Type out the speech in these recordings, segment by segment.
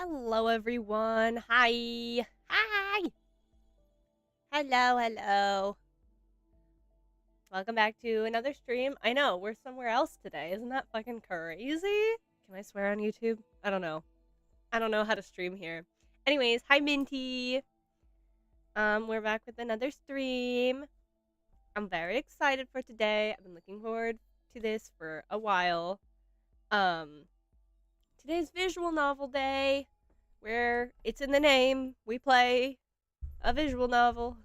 Hello, everyone. Hi. Hi. Hello, hello. Welcome back to another stream. I know, we're somewhere else today. Isn't that fucking crazy? Can I swear on YouTube? I don't know. I don't know how to stream here. Anyways, hi, Minty. We're back with another stream. I'm very excited for today. I've been looking forward to this for a while. Um, Today's visual novel day, where it's in the name. We play a visual novel.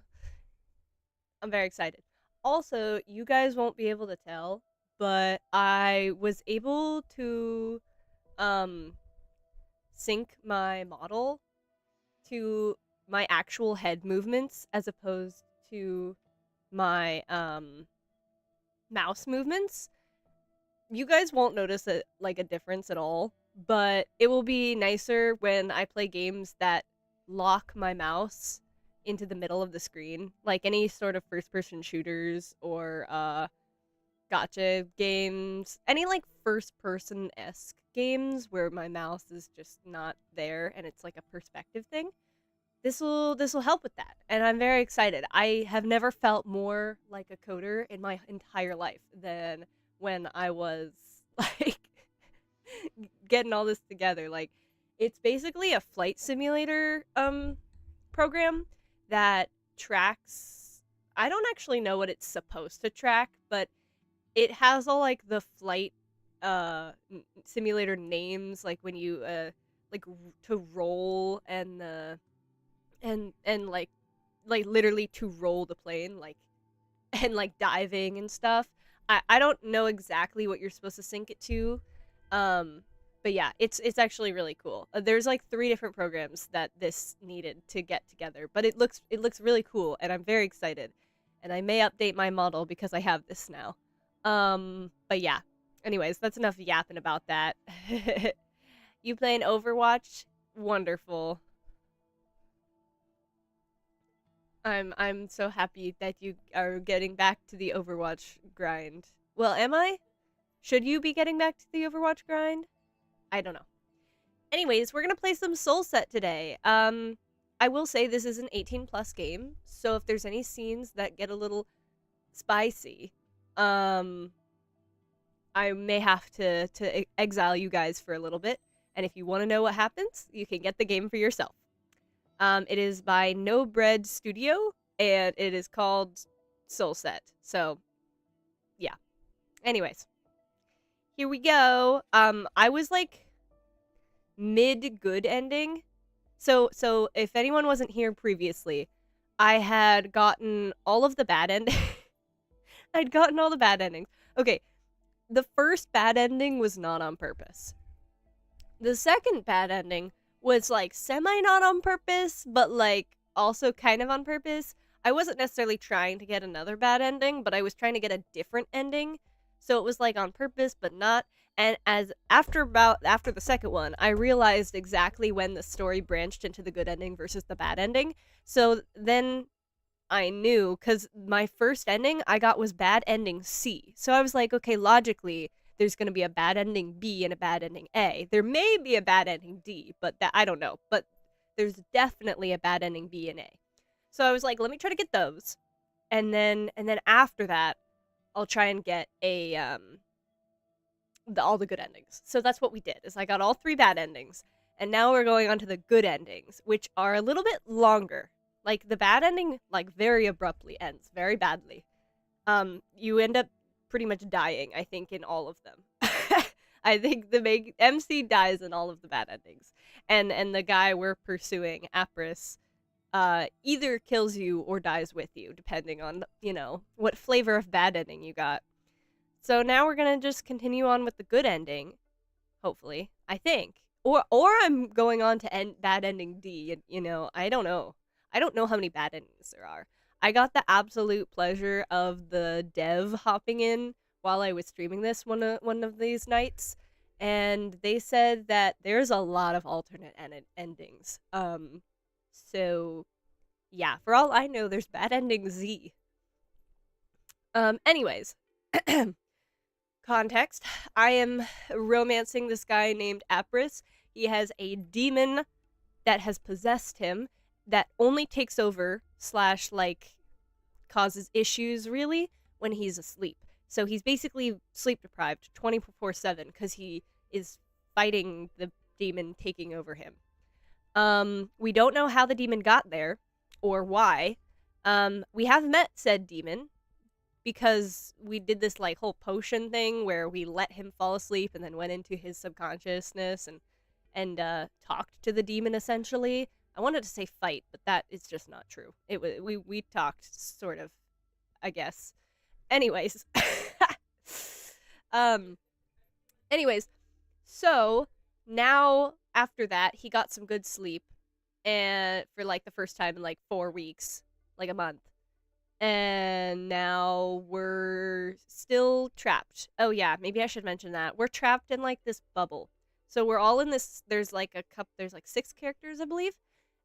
I'm very excited. Also, you guys won't be able to tell, but I was able to um sync my model to my actual head movements as opposed to my mouse movements. You guys won't notice a difference at all, but it will be nicer when I play games that lock my mouse into the middle of the screen, like any sort of first person shooters or gotcha games, any like first person esque games where my mouse is just not there and it's like a perspective thing. This will help with that, and I'm very excited. I have never felt more like a coder in my entire life than when I was like getting all this together. Like, it's basically a flight simulator program that tracks. I don't actually know what it's supposed to track, but it has all like the flight simulator names, like when you like to roll and the and like literally to roll the plane, like and like diving and stuff. I don't know exactly what you're supposed to sync it to. Um but yeah, it's actually really cool. There's like three different programs that this needed to get together, but it looks really cool and I'm very excited. And I may update my model because I have this now. But yeah. Anyways, that's enough yapping about that. You playing Overwatch? Wonderful. I'm so happy that you are getting back to the Overwatch grind. Well, am I? Should you be getting back to the Overwatch grind? I don't know. Anyways, we're gonna play some SoulSet today. I will say this is an 18 plus game, so if there's any scenes that get a little spicy, um, I may have to exile you guys for a little bit. And if you want to know what happens, you can get the game for yourself. It is by No Bread Studio, and it is called SoulSet. So, yeah. Anyways, here we go. I was like mid good ending. So if anyone wasn't here previously, I had gotten all of the bad endings. I'd gotten all the bad endings. Okay, the first bad ending was not on purpose. The second bad ending was like semi not on purpose, but like also kind of on purpose. I wasn't necessarily trying to get another bad ending, but I was trying to get a different ending. So it was like on purpose, but not. And as after the second one, I realized exactly when the story branched into the good ending versus the bad ending. So then I knew, because my first ending I got was bad ending C. So I was like, okay, logically, there's going to be a bad ending B and a bad ending A. There may be a bad ending D, but that I don't know. But there's definitely a bad ending B and A. So I was like, let me try to get those, and then after that, I'll try and get all the good endings. So that's what we did. Is I got all three bad endings, and now we're going on to the good endings, which are a little bit longer. Like the bad ending, like very abruptly ends very badly. You end up pretty much dying, I think, in all of them. I think the big MC dies in all of the bad endings, and the guy we're pursuing, Apris, either kills you or dies with you, depending on what flavor of bad ending you got. So now we're gonna just continue on with the good ending, hopefully. I think, or I'm going on to bad ending D. And I don't know. I don't know how many bad endings there are. I got the absolute pleasure of the dev hopping in while I was streaming this one of these nights, and they said that there's a lot of alternate endings. So yeah, for all I know, there's bad ending Z. Anyways, context: I am romancing this guy named Apris. He has a demon that has possessed him that only takes over / like causes issues really when he's asleep. So he's basically sleep deprived 24/7 because he is fighting the demon taking over him. We don't know how the demon got there or why. We have met said demon because we did this like whole potion thing where we let him fall asleep and then went into his subconsciousness and talked to the demon essentially. I wanted to say fight, but that is just not true. We talked sort of, I guess. Anyways, anyways, so now after that, he got some good sleep, and for like the first time in like 4 weeks, like a month, and now we're still trapped. Oh yeah, maybe I should mention that we're trapped in like this bubble. So we're all in this. There's like 6 characters, I believe,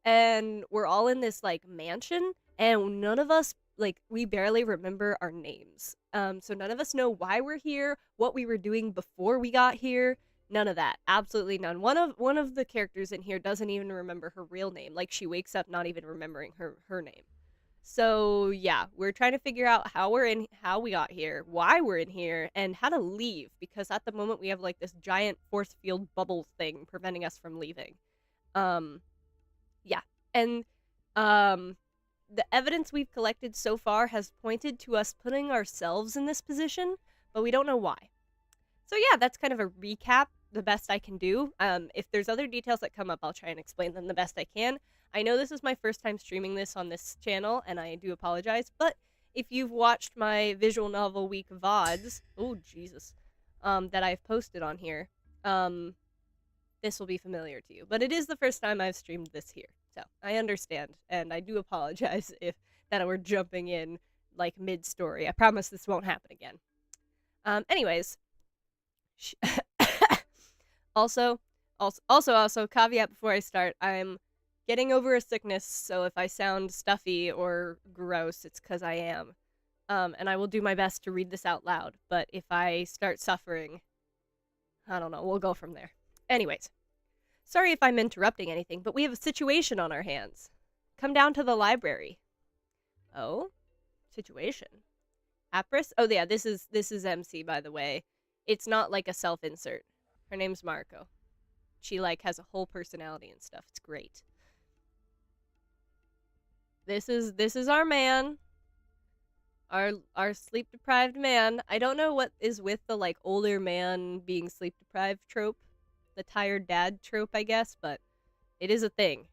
and we're all in this like mansion, and none of us like we barely remember our names. So none of us know why we're here, what we were doing before we got here. None of that. Absolutely none. One of the characters in here doesn't even remember her real name. Like she wakes up not even remembering her name. So yeah, we're trying to figure out how we got here, why we're in here, and how to leave, because at the moment we have like this giant force field bubble thing preventing us from leaving. Yeah. And the evidence we've collected so far has pointed to us putting ourselves in this position, but we don't know why. So yeah, that's kind of a recap, the best I can do. If there's other details that come up, I'll try and explain them the best I can. I know this is my first time streaming this on this channel, and I do apologize, but if you've watched my visual novel week VODs, oh Jesus, that I've posted on here, this will be familiar to you. But it is the first time I've streamed this here, so I understand, and I do apologize if that we're jumping in like mid-story. I promise this won't happen again. Anyways, also, caveat before I start, I'm getting over a sickness, so if I sound stuffy or gross, it's because I am. And I will do my best to read this out loud, but if I start suffering, I don't know, we'll go from there. Anyways, sorry if I'm interrupting anything, but we have a situation on our hands. Come down to the library. Oh? Situation. Apris? Oh yeah, this is MC, by the way. It's not like a self-insert. Her name's Marco. She like has a whole personality and stuff. It's great. This is our man. Our sleep deprived man. I don't know what is with the like older man being sleep deprived trope. The tired dad trope, I guess, but it is a thing.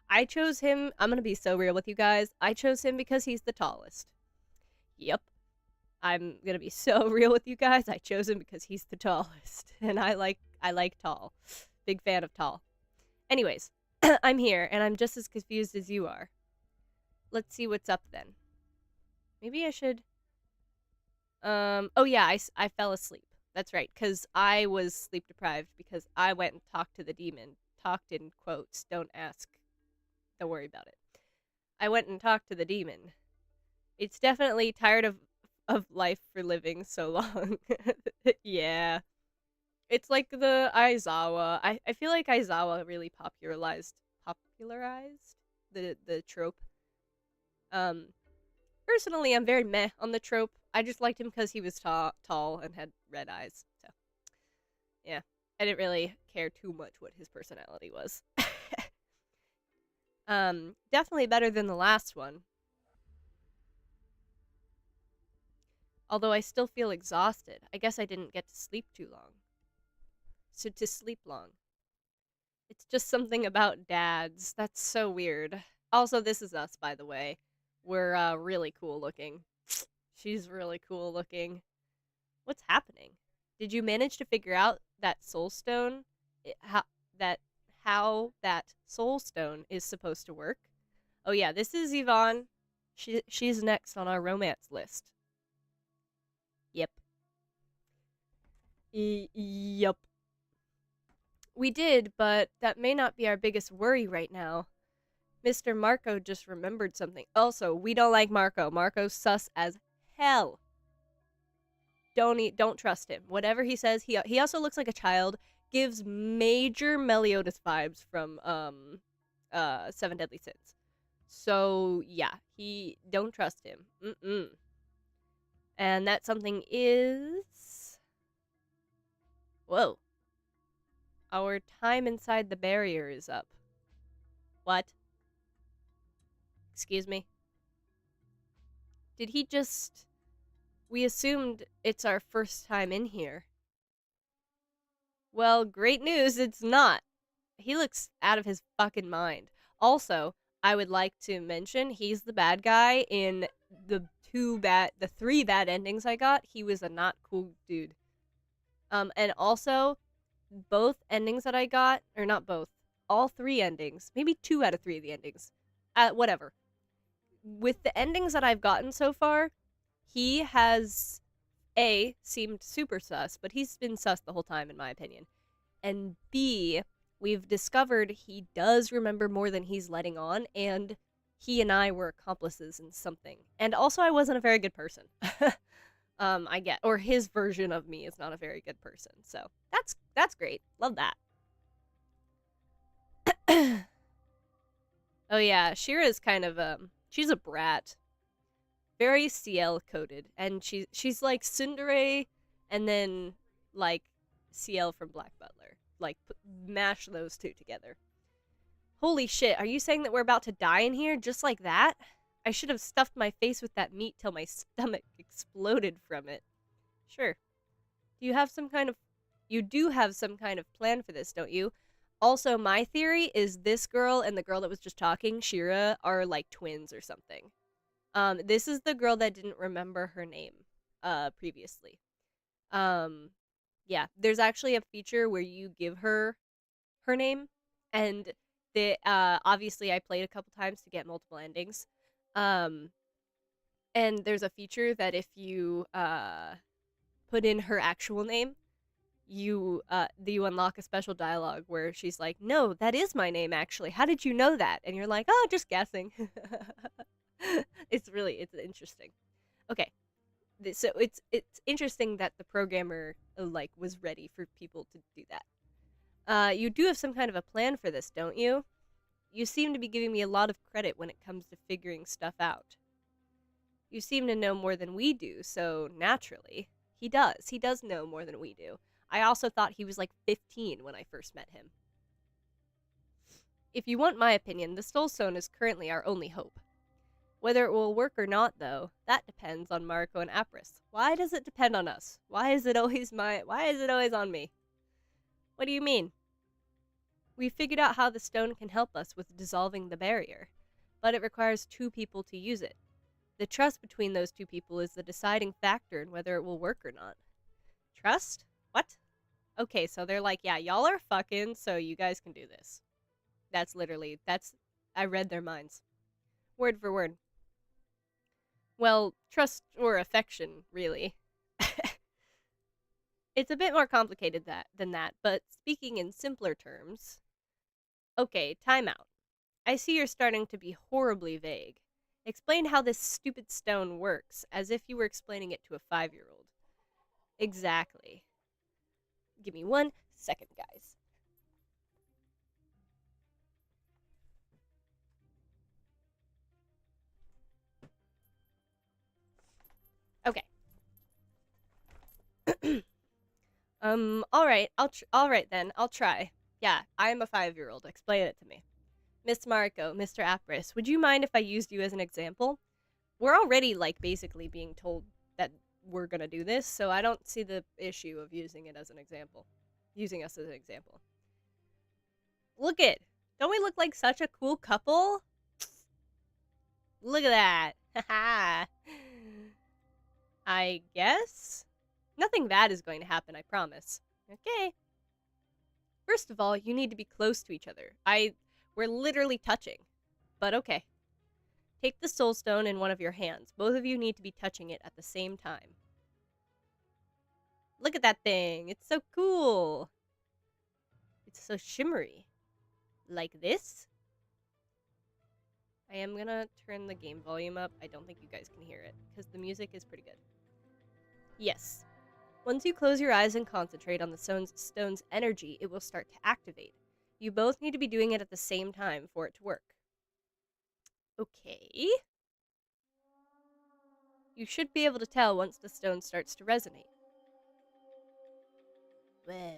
I chose him. I'm going to be so real with you guys. I chose him because he's the tallest. Yep. I'm going to be so real with you guys. I chose him because he's the tallest. And I like tall. Big fan of tall. Anyways, I'm here and I'm just as confused as you are. Let's see what's up then. Maybe I should... oh yeah, I fell asleep. That's right, because I was sleep deprived because I went and talked to the demon. Talked in quotes. Don't ask. Don't worry about it. I went and talked to the demon. It's definitely tired of life for living so long. Yeah. It's like the Aizawa. I feel like Aizawa really popularized the trope. Personally, I'm very meh on the trope. I just liked him because he was tall and had red eyes. So, yeah. I didn't really care too much what his personality was. Definitely better than the last one. Although I still feel exhausted. I guess I didn't get to sleep too long. So to sleep long. It's just something about dads. That's so weird. Also, this is us, by the way. We're really cool looking. She's really cool looking. What's happening? Did you manage to figure out that soul stone? How that soul stone is supposed to work? Oh yeah, this is Yvonne. She's next on our romance list. Yep. Yup. We did, but that may not be our biggest worry right now. Mr. Marco just remembered something. Also, we don't like Marco. Marco's sus as hell. Don't trust him. Whatever he says, he also looks like a child. gives major Meliodas vibes from Seven Deadly Sins. So yeah, don't trust him. And that something is, whoa, our time inside the barrier is up. What? Excuse me. Did he just... We assumed it's our first time in here. Well, great news, it's not. He looks out of his fucking mind. Also, I would like to mention he's the bad guy in the three bad endings I got. He was a not cool dude. And also, both endings that I got, or not both, all three endings, maybe 2 out of 3 of the endings, whatever. With the endings that I've gotten so far, he has, A, seemed super sus, but he's been sus the whole time, in my opinion. And B, we've discovered he does remember more than he's letting on, and he and I were accomplices in something. And also, I wasn't a very good person. I get, or his version of me is not a very good person. So that's great. Love that. Oh yeah, Shira's kind of she's a brat. Very CL coded, and she's like Tsundere and then like CL from Black Butler. Like mash those two together. Holy shit, are you saying that we're about to die in here just like that? I should have stuffed my face with that meat till my stomach exploded from it. Sure. You do have some kind of plan for this, don't you? Also, my theory is this girl and the girl that was just talking, Shira, are like twins or something. This is the girl that didn't remember her name, previously. Yeah, there's actually a feature where you give her name, and obviously I played a couple times to get multiple endings. And there's a feature that if you put in her actual name, you unlock a special dialogue where she's like, "No, that is my name actually. How did you know that?" And you're like, "Oh, just guessing." It's interesting. Okay. So it's interesting that the programmer like was ready for people to do that. You do have some kind of a plan for this, don't you? You seem to be giving me a lot of credit when it comes to figuring stuff out. You seem to know more than we do, so naturally. He does know more than we do. I also thought he was like 15 when I first met him. If you want my opinion, the Soulstone is currently our only hope. Whether it will work or not, though, that depends on Mariko and Apris. Why does it depend on us? Why is it always on me? What do you mean? We figured out how the stone can help us with dissolving the barrier, but it requires 2 people to use it. The trust between those 2 people is the deciding factor in whether it will work or not. Trust? What? Okay, so they're like, yeah, y'all are fucking, so you guys can do this. I read their minds. Word for word. Well, trust or affection, really. It's a bit more complicated than that, but speaking in simpler terms... Okay, time out. I see you're starting to be horribly vague. Explain how this stupid stone works, as if you were explaining it to a 5-year-old. Exactly. Give me 1 second, guys. Okay. Alright then, I'll try. Yeah, I'm a 5-year-old. Explain it to me. Miss Mariko, Mr. Apris, would you mind if I used you as an example? We're already, like, basically being told that we're gonna do this, so I don't see the issue of using it as an example. Using us as an example. Look it! Don't we look like such a cool couple? Look at that! Haha! I guess? Nothing bad is going to happen, I promise. Okay. First of all, you need to be close to each other. We're literally touching. But okay. Take the soul stone in one of your hands. Both of you need to be touching it at the same time. Look at that thing. It's so cool. It's so shimmery. Like this? I am gonna turn the game volume up. I don't think you guys can hear it, because the music is pretty good. Yes. Once you close your eyes and concentrate on the stone's energy, it will start to activate. You both need to be doing it at the same time for it to work. Okay. You should be able to tell once the stone starts to resonate. Whoa.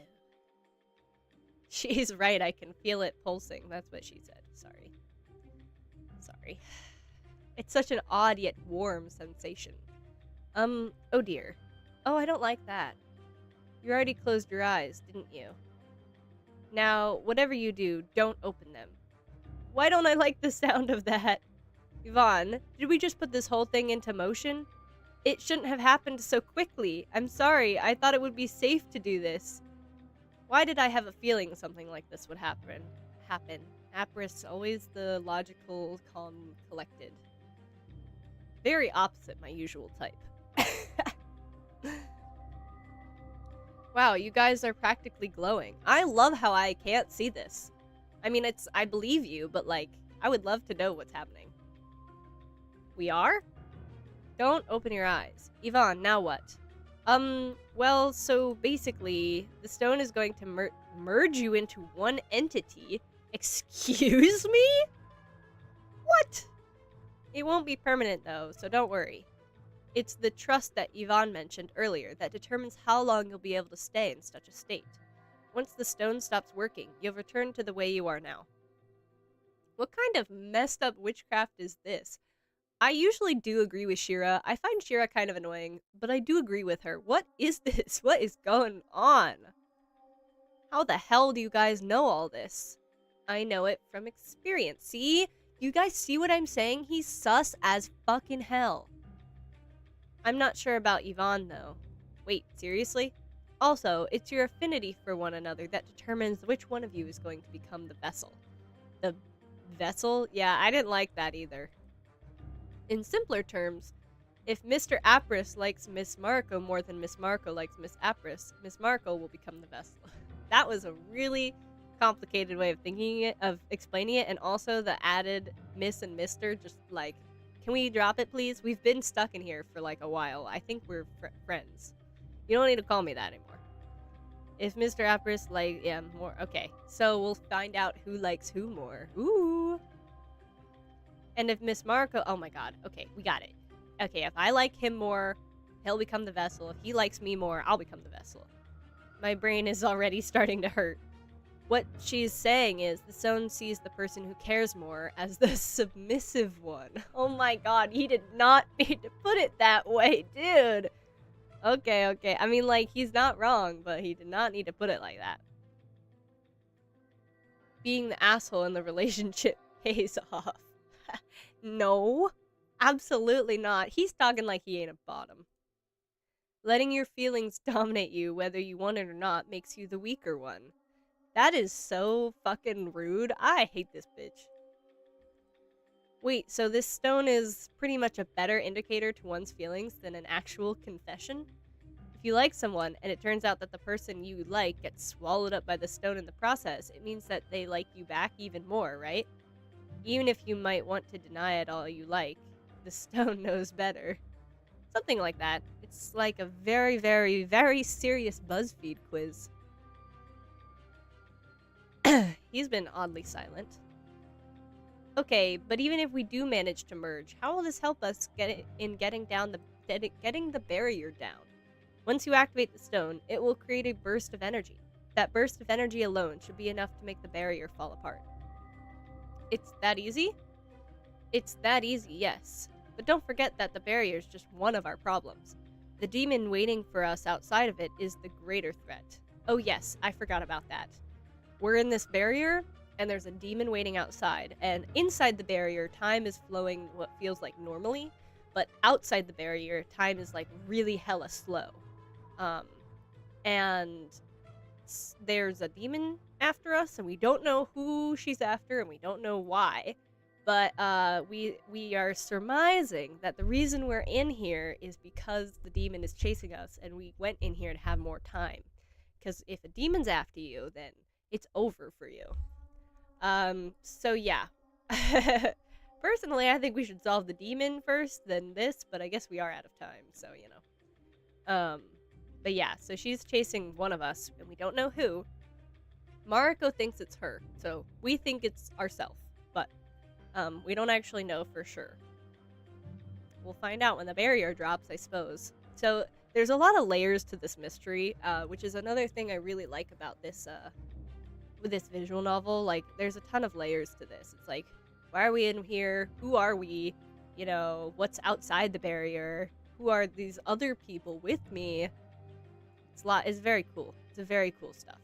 She's right, I can feel it pulsing. That's what she said. Sorry. It's such an odd yet warm sensation. Oh dear. Oh, I don't like that. You already closed your eyes, didn't you? Now, whatever you do, don't open them. Why don't I like the sound of that? Yvonne, did we just put this whole thing into motion? It shouldn't have happened so quickly. I'm sorry, I thought it would be safe to do this. Why did I have a feeling something like this would happen? Apris, always the logical, calm, collected. Very opposite my usual type. Wow, you guys are practically glowing. I love how I can't see this. I mean, I believe you, but like, I would love to know what's happening. We are? Don't open your eyes. Yvonne, now what? Well, so basically, the stone is going to merge you into one entity. Excuse me? What? It won't be permanent, though, so don't worry. It's the trust that Yvonne mentioned earlier that determines how long you'll be able to stay in such a state. Once the stone stops working, you'll return to the way you are now. What kind of messed up witchcraft is this? I usually do agree with Shira. I find Shira kind of annoying, but I do agree with her. What is this? What is going on? How the hell do you guys know all this? I know it from experience. See? You guys see what I'm saying? He's sus as fucking hell. I'm not sure about Yvonne, though. Wait, seriously? Also, it's your affinity for one another that determines which one of you is going to become the vessel. The vessel? Yeah, I didn't like that either. In simpler terms, if Mr. Apris likes Miss Marco more than Miss Marco likes Miss Apris, Miss Marco will become the vessel. That was a really complicated way of explaining it, and also the added Miss and Mr. just like, can we drop it, please? We've been stuck in here for like a while. I think we're friends. You don't need to call me that anymore. If Mr. Apris more. Okay, so we'll find out who likes who more. Ooh. And if Miss Marco, oh my god, okay, we got it. Okay, if I like him more, he'll become the vessel. If he likes me more, I'll become the vessel. My brain is already starting to hurt. What she's saying is the stone sees the person who cares more as the submissive one. Oh my god, he did not need to put it that way, dude. Okay. I mean, like, he's not wrong, but he did not need to put it like that. Being the asshole in the relationship pays off. No, absolutely not. He's talking like he ain't a bottom. Letting your feelings dominate you, whether you want it or not, makes you the weaker one. That is so fucking rude. I hate this bitch. Wait, so this stone is pretty much a better indicator to one's feelings than an actual confession? If you like someone, and it turns out that the person you like gets swallowed up by the stone in the process, it means that they like you back even more, right? Even if you might want to deny it all you like, the stone knows better. Something like that. It's like a very, very, very serious BuzzFeed quiz. He's been oddly silent. Okay, but even if we do manage to merge, how will this help us getting the barrier down? Once you activate the stone, it will create a burst of energy. That burst of energy alone should be enough to make the barrier fall apart. It's that easy? It's that easy, yes. But don't forget that the barrier is just one of our problems. The demon waiting for us outside of it is the greater threat. Oh yes, I forgot about that. We're in this barrier, and there's a demon waiting outside, and inside the barrier, time is flowing what feels like normally, but outside the barrier, time is like really hella slow. And there's a demon after us, and we don't know who she's after, and we don't know why, but we are surmising that the reason we're in here is because the demon is chasing us, and we went in here to have more time. Because if a demon's after you, then it's over for you. So yeah. Personally, I think we should solve the demon first, then this, but I guess we are out of time, so, you know. But yeah, so she's chasing one of us, and we don't know who. Mariko thinks it's her, so we think it's ourselves, but we don't actually know for sure. We'll find out when the barrier drops, I suppose. So there's a lot of layers to this mystery, which is another thing I really like about this with this visual novel. Like, there's a ton of layers to this. It's like, why are we in here? Who are we? You know, what's outside the barrier? Who are these other people with me? It's very cool. It's a very cool stuff.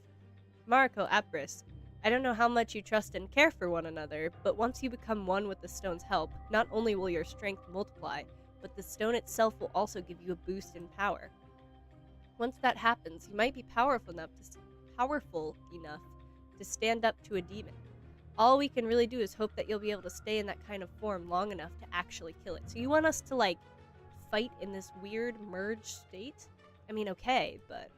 Mariko, Apris, I don't know how much you trust and care for one another, but once you become one with the stone's help, not only will your strength multiply, but the stone itself will also give you a boost in power. Once that happens, you might be powerful enough to stand up to a demon. All we can really do is hope that you'll be able to stay in that kind of form long enough to actually kill it. So you want us to, like, fight in this weird merged state? I mean, okay, but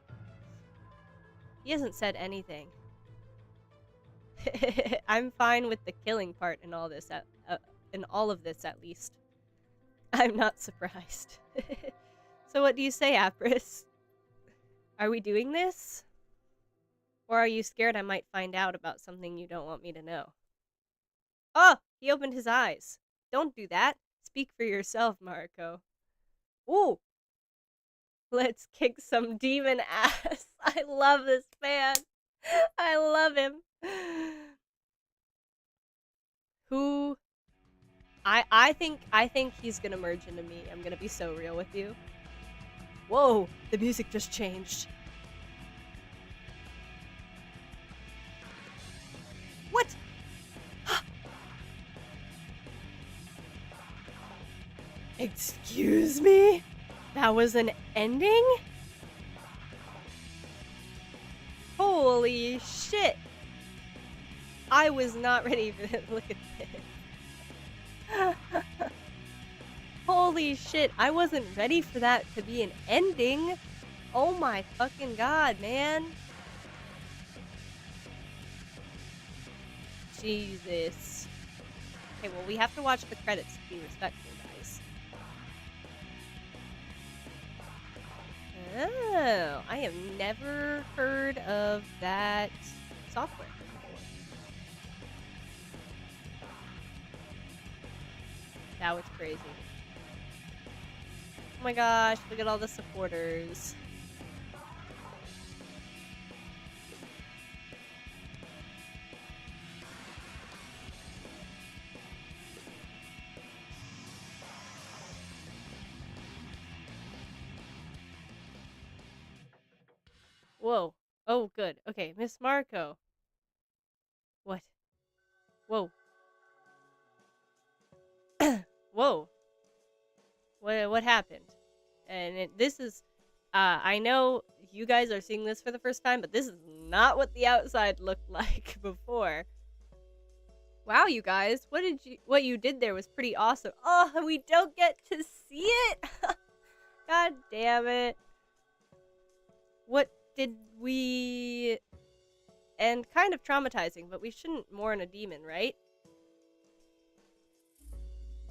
he hasn't said anything. I'm fine with the killing part in all this, in all of this at least. I'm not surprised. So what do you say, Apris? Are we doing this? Or are you scared I might find out about something you don't want me to know? Oh, he opened his eyes. Don't do that. Speak for yourself, Mariko. Ooh. Let's kick some demon ass. I love this man. I love him. Who? I think he's gonna merge into me. I'm gonna be so real with you. Whoa, the music just changed. What? Excuse me? That was an ending? Holy shit. I was not ready for this. Look at this. Holy shit, I wasn't ready for that to be an ending. Oh my fucking god, man. Jesus. Okay, well, we have to watch the credits to be respectful, guys. Oh, I have never heard of that software before. That was crazy. Oh my gosh, look at all the supporters. Whoa. Oh, good. Okay, Miss Mariko. What? Whoa. Whoa. What happened? And this is, I know you guys are seeing this for the first time, but this is not what the outside looked like before. Wow, you guys, what you did there was pretty awesome. Oh, we don't get to see it? God damn it. What did we... And kind of traumatizing, but we shouldn't mourn a demon, right?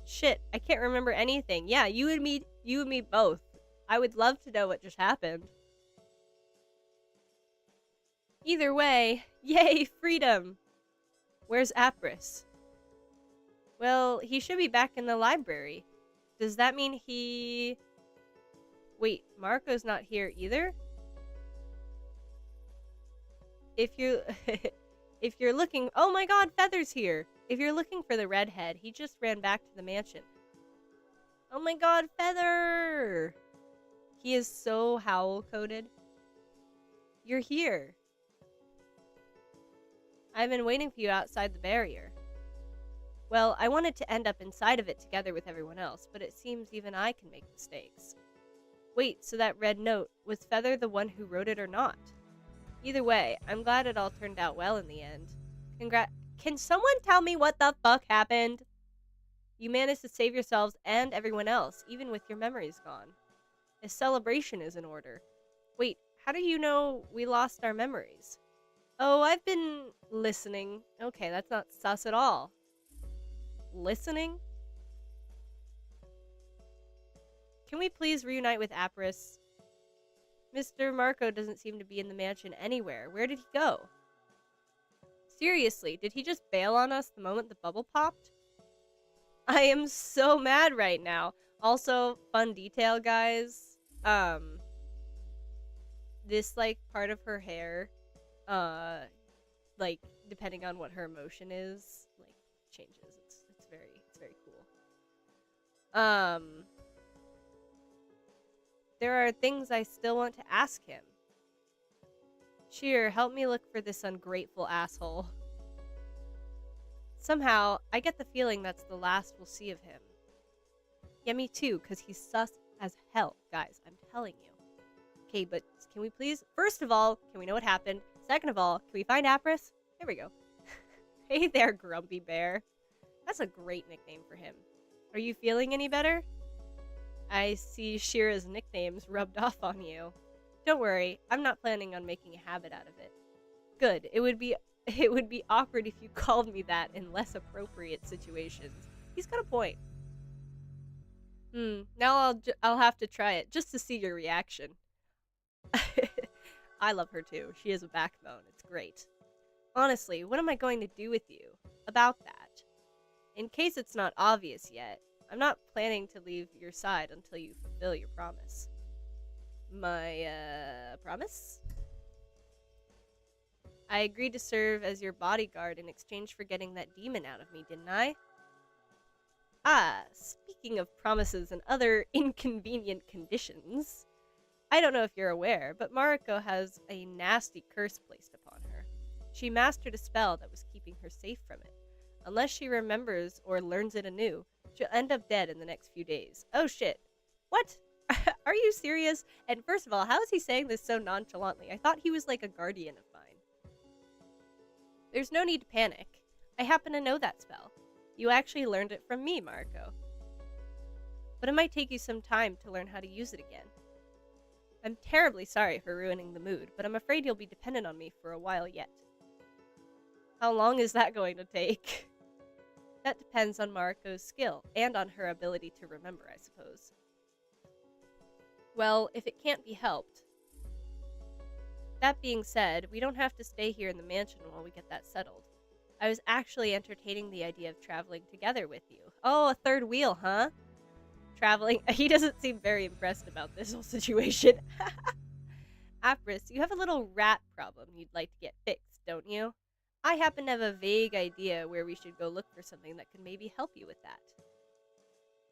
Shit, I can't remember anything. Yeah, you and me both. I would love to know what just happened. Either way, yay, freedom! Where's Apris? Well, he should be back in the library. Does that mean he... Wait, Marco's not here either? If you're looking... Oh my god, Feather's here! If you're looking for the redhead, he just ran back to the mansion. Oh my god, Feather! He is so howl-coded. You're here. I've been waiting for you outside the barrier. Well, I wanted to end up inside of it together with everyone else, but it seems even I can make mistakes. Wait, so that red note, was Feather the one who wrote it or not? Either way, I'm glad it all turned out well in the end. Can someone tell me what the fuck happened? You managed to save yourselves and everyone else, even with your memories gone. A celebration is in order. Wait, how do you know we lost our memories? Oh, I've been listening. Okay, that's not sus at all. Listening? Can we please reunite with Apris? Mr. Marco doesn't seem to be in the mansion anywhere. Where did he go? Seriously, did he just bail on us the moment the bubble popped? I am so mad right now. Also, fun detail, guys. This, like, part of her hair, like, depending on what her emotion is, like, changes. It's very cool. There are things I still want to ask him. Cheer, help me look for this ungrateful asshole. Somehow, I get the feeling that's the last we'll see of him. Yeah, me too, because he's sus as hell, guys, I'm telling you. Okay, but can we please? First of all, can we know what happened? Second of all, can we find Apris? There we go. Hey there, Grumpy Bear. That's a great nickname for him. Are you feeling any better? I see Shira's nicknames rubbed off on you. Don't worry, I'm not planning on making a habit out of it. Good, it would be awkward if you called me that in less appropriate situations. He's got a point. Now I'll have to try it just to see your reaction. I love her too. She has a backbone. It's great. Honestly, what am I going to do with you about that? In case it's not obvious yet, I'm not planning to leave your side until you fulfill your promise. My, promise? I agreed to serve as your bodyguard in exchange for getting that demon out of me, didn't I? Ah, speaking of promises and other inconvenient conditions, I don't know if you're aware, but Mariko has a nasty curse placed upon her. She mastered a spell that was keeping her safe from it. Unless she remembers or learns it anew, she'll end up dead in the next few days. Oh shit. What? Are you serious? And first of all, how is he saying this so nonchalantly? I thought he was like a guardian of mine. There's no need to panic. I happen to know that spell. You actually learned it from me, Mariko. But it might take you some time to learn how to use it again. I'm terribly sorry for ruining the mood, but I'm afraid you'll be dependent on me for a while yet. How long is that going to take? That depends on Mariko's skill, and on her ability to remember, I suppose. Well, if it can't be helped. That being said, we don't have to stay here in the mansion while we get that settled. I was actually entertaining the idea of traveling together with you. Oh, a third wheel, huh? Traveling. He doesn't seem very impressed about this whole situation. Apris, you have a little rat problem you'd like to get fixed, don't you? I happen to have a vague idea where we should go look for something that could maybe help you with that.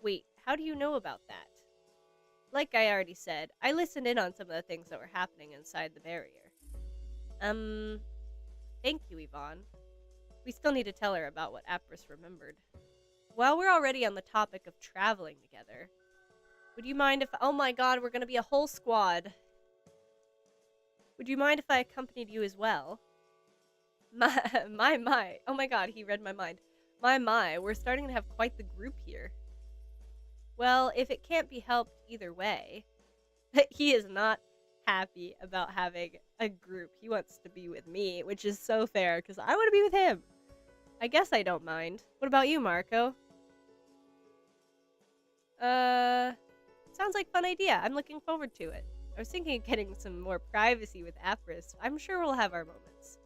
Wait, how do you know about that? Like I already said, I listened in on some of the things that were happening inside the barrier. Thank you, Yvonne. We still need to tell her about what Apris remembered. While we're already on the topic of traveling together, would you mind if— oh my god, we're gonna be a whole squad. Would you mind if I accompanied you as well? My. Oh my god, he read my mind. My, we're starting to have quite the group here. Well, if it can't be helped either way. He is not happy about having a group. He wants to be with me, which is so fair, because I want to be with him. I guess I don't mind. What about you, Marco? Sounds like a fun idea. I'm looking forward to it. I was thinking of getting some more privacy with Apris. I'm sure we'll have our moments.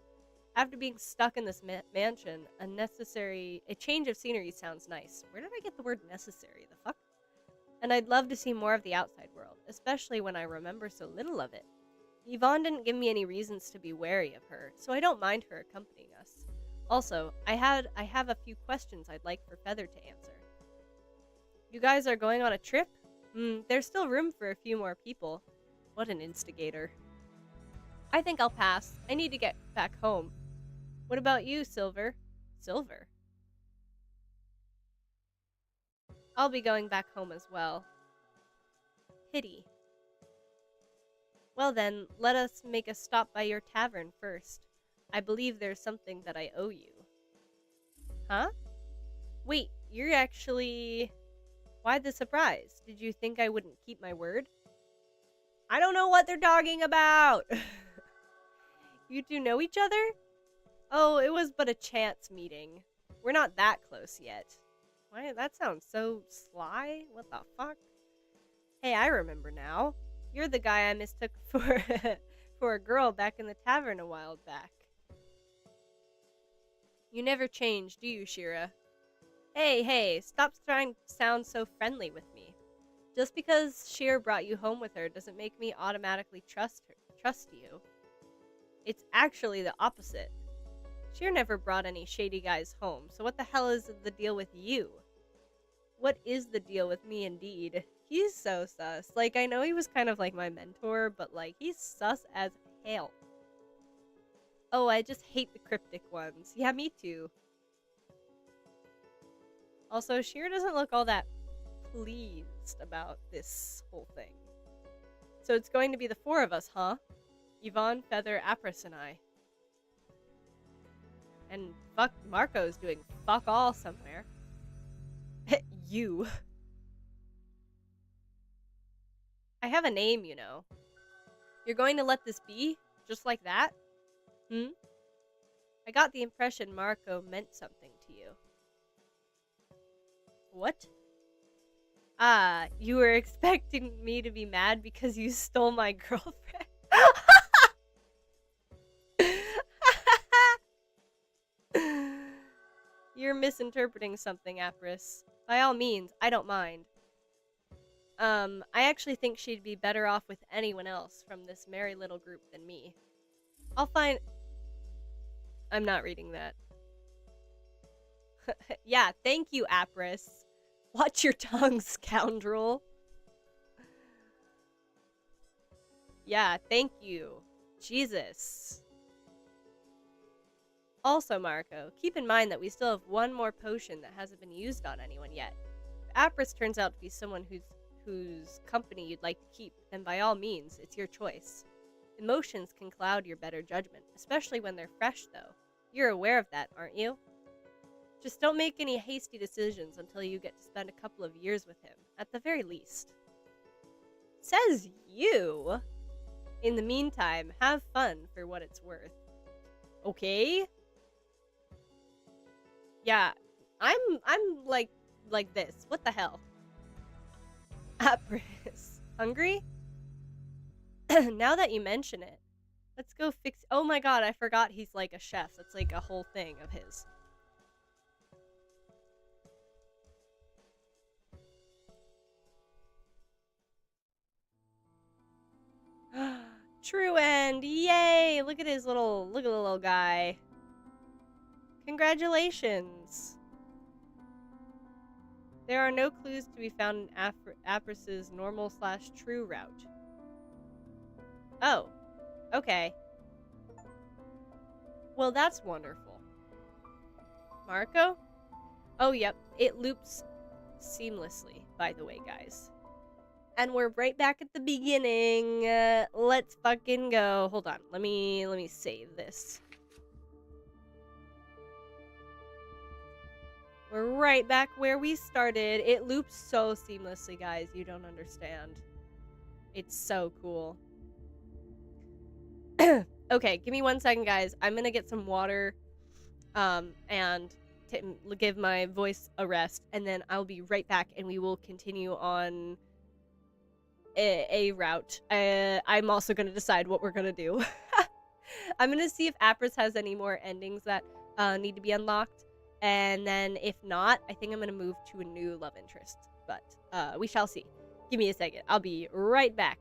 After being stuck in this mansion, a change of scenery sounds nice. Where did I get the word necessary? The fuck? And I'd love to see more of the outside world, especially when I remember so little of it. Yvonne didn't give me any reasons to be wary of her, so I don't mind her accompanying us. Also, I have a few questions I'd like for Feather to answer. You guys are going on a trip? There's still room for a few more people. What an instigator. I think I'll pass. I need to get back home. What about you, Silver? Silver? I'll be going back home as well. Pity. Well then, let us make a stop by your tavern first. I believe there's something that I owe you. Huh? Wait, you're actually... Why the surprise? Did you think I wouldn't keep my word? I don't know what they're talking about! You two know each other? Oh, it was but a chance meeting. We're not that close yet. Why? That sounds so sly. What the fuck? Hey, I remember now. You're the guy I mistook for for a girl back in the tavern a while back. You never change, do you, Shira? Hey, stop trying to sound so friendly with me. Just because Shira brought you home with her doesn't make me automatically trust you. It's actually the opposite. Shira never brought any shady guys home, so what the hell is the deal with you? What is the deal with me indeed? He's so sus. Like, I know he was kind of like my mentor, but like, he's sus as hell. Oh, I just hate the cryptic ones. Yeah, me too. Also, Shira doesn't look all that pleased about this whole thing. So it's going to be the four of us, huh? Yvonne, Feather, Apris, and I. And fuck, Marco's doing fuck all somewhere. You. I have a name, you know. You're going to let this be? Just like that? I got the impression Marco meant something to you. What? Ah, you were expecting me to be mad because you stole my girlfriend? You're misinterpreting something, Apris. By all means, I don't mind. I actually think she'd be better off with anyone else from this merry little group than me. I'll find... I'm not reading that. Yeah, thank you, Apris. Watch your tongue, scoundrel. Yeah, thank you. Jesus. Also, Marco, keep in mind that we still have one more potion that hasn't been used on anyone yet. If Apris turns out to be someone whose company you'd like to keep, then by all means, it's your choice. Emotions can cloud your better judgment, especially when they're fresh, though. You're aware of that, aren't you? Just don't make any hasty decisions until you get to spend a couple of years with him, at the very least. Says you! In the meantime, have fun for what it's worth. Okay? Yeah, I'm like this. What the hell? Apris. Hungry? Now that you mention it, let's go fix... Oh my god, I forgot he's like a chef. That's like a whole thing of his. True end! Yay! Look at his little guy. Congratulations! There are no clues to be found in Apris's normal/true route. Oh. Okay. Well, that's wonderful. Marco? Oh, yep. It loops seamlessly, by the way, guys. And we're right back at the beginning. Let's fucking go. Hold on. Let me save this. We're right back where we started. It loops so seamlessly, guys. You don't understand. It's so cool. Okay, give me 1 second, guys. I'm gonna get some water, and give my voice a rest, and then I'll be right back, and we will continue on a route. I'm also gonna decide what we're gonna do. I'm gonna see if Apris has any more endings that need to be unlocked, and then if not, I think I'm gonna move to a new love interest. But we shall see. Give me a second. I'll be right back.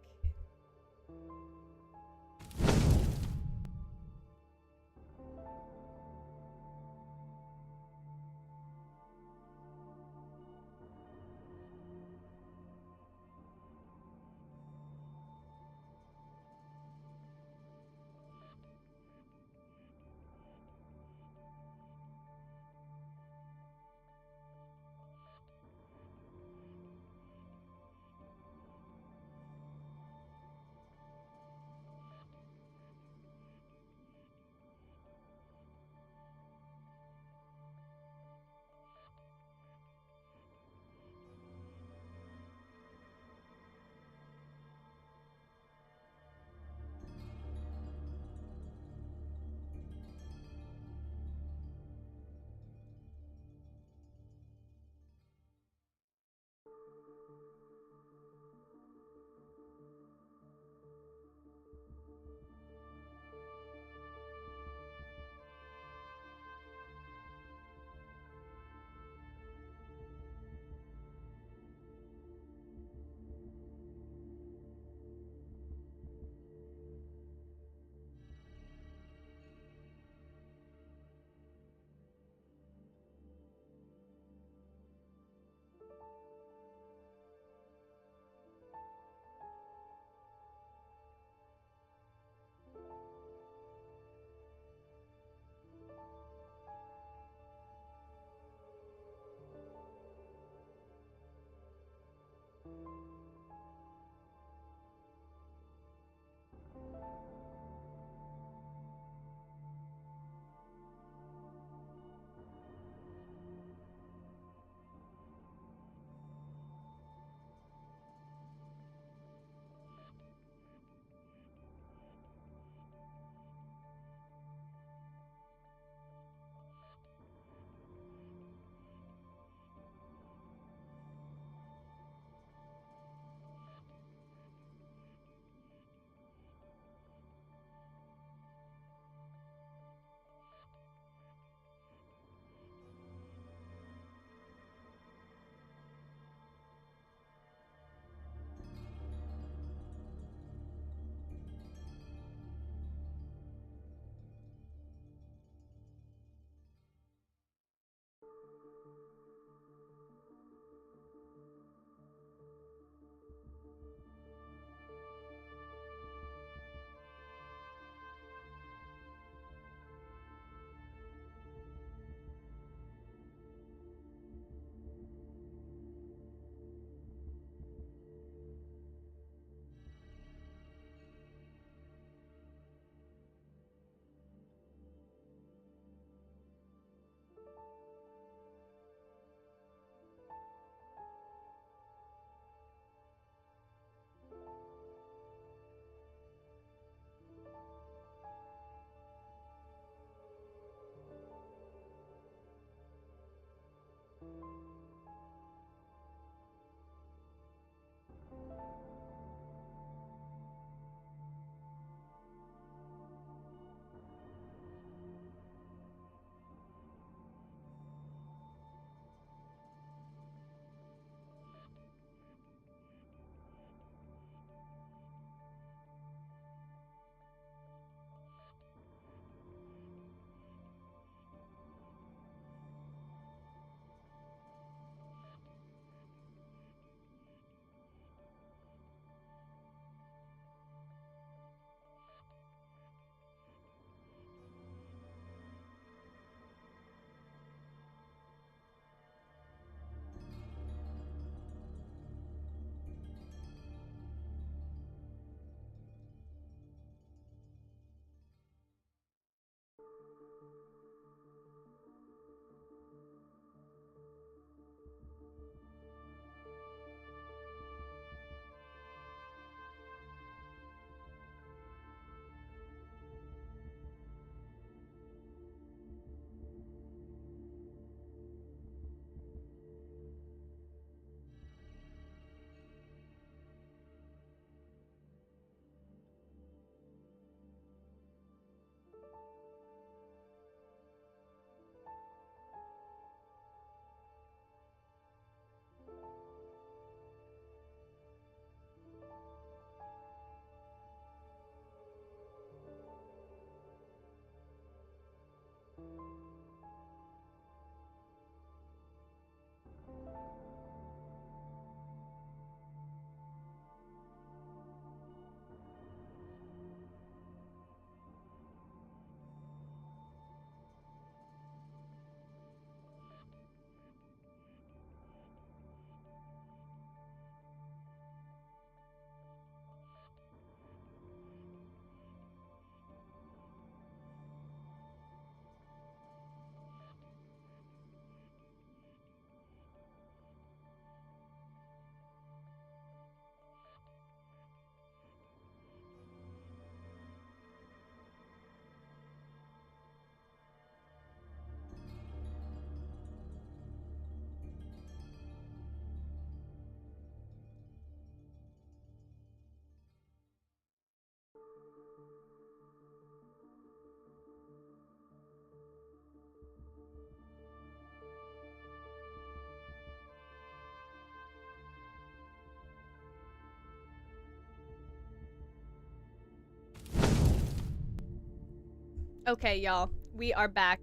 Okay, y'all, we are back.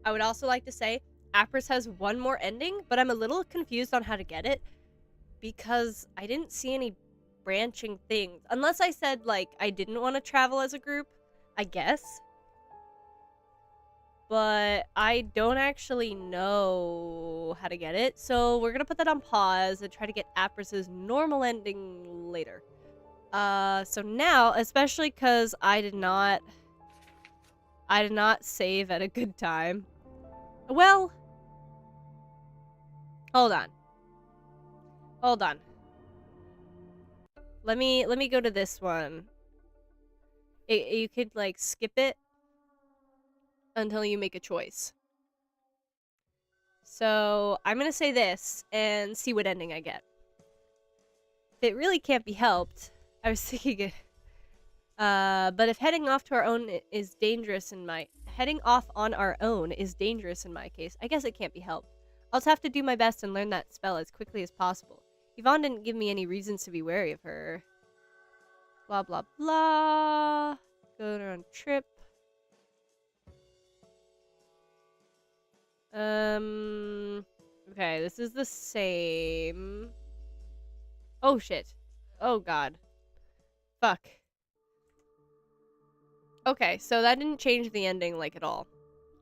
I would also like to say, Apris has one more ending, but I'm a little confused on how to get it because I didn't see any branching things. Unless I said, like, I didn't want to travel as a group, I guess. But I don't actually know how to get it, so we're gonna put that on pause and try to get Apris's normal ending later. So now, especially because I did not save at a good time. Well, hold on. Let me go to this one. You could like skip it until you make a choice. So I'm gonna say this and see what ending I get. If it really can't be helped, I was thinking it. But if heading off on our own is dangerous in my case, I guess it can't be helped. I'll just have to do my best and learn that spell as quickly as possible. Yvonne didn't give me any reasons to be wary of her. Blah blah blah. Going on a trip. Okay, this is the same. Oh shit. Oh god. Fuck. Okay, so that didn't change the ending, like, at all.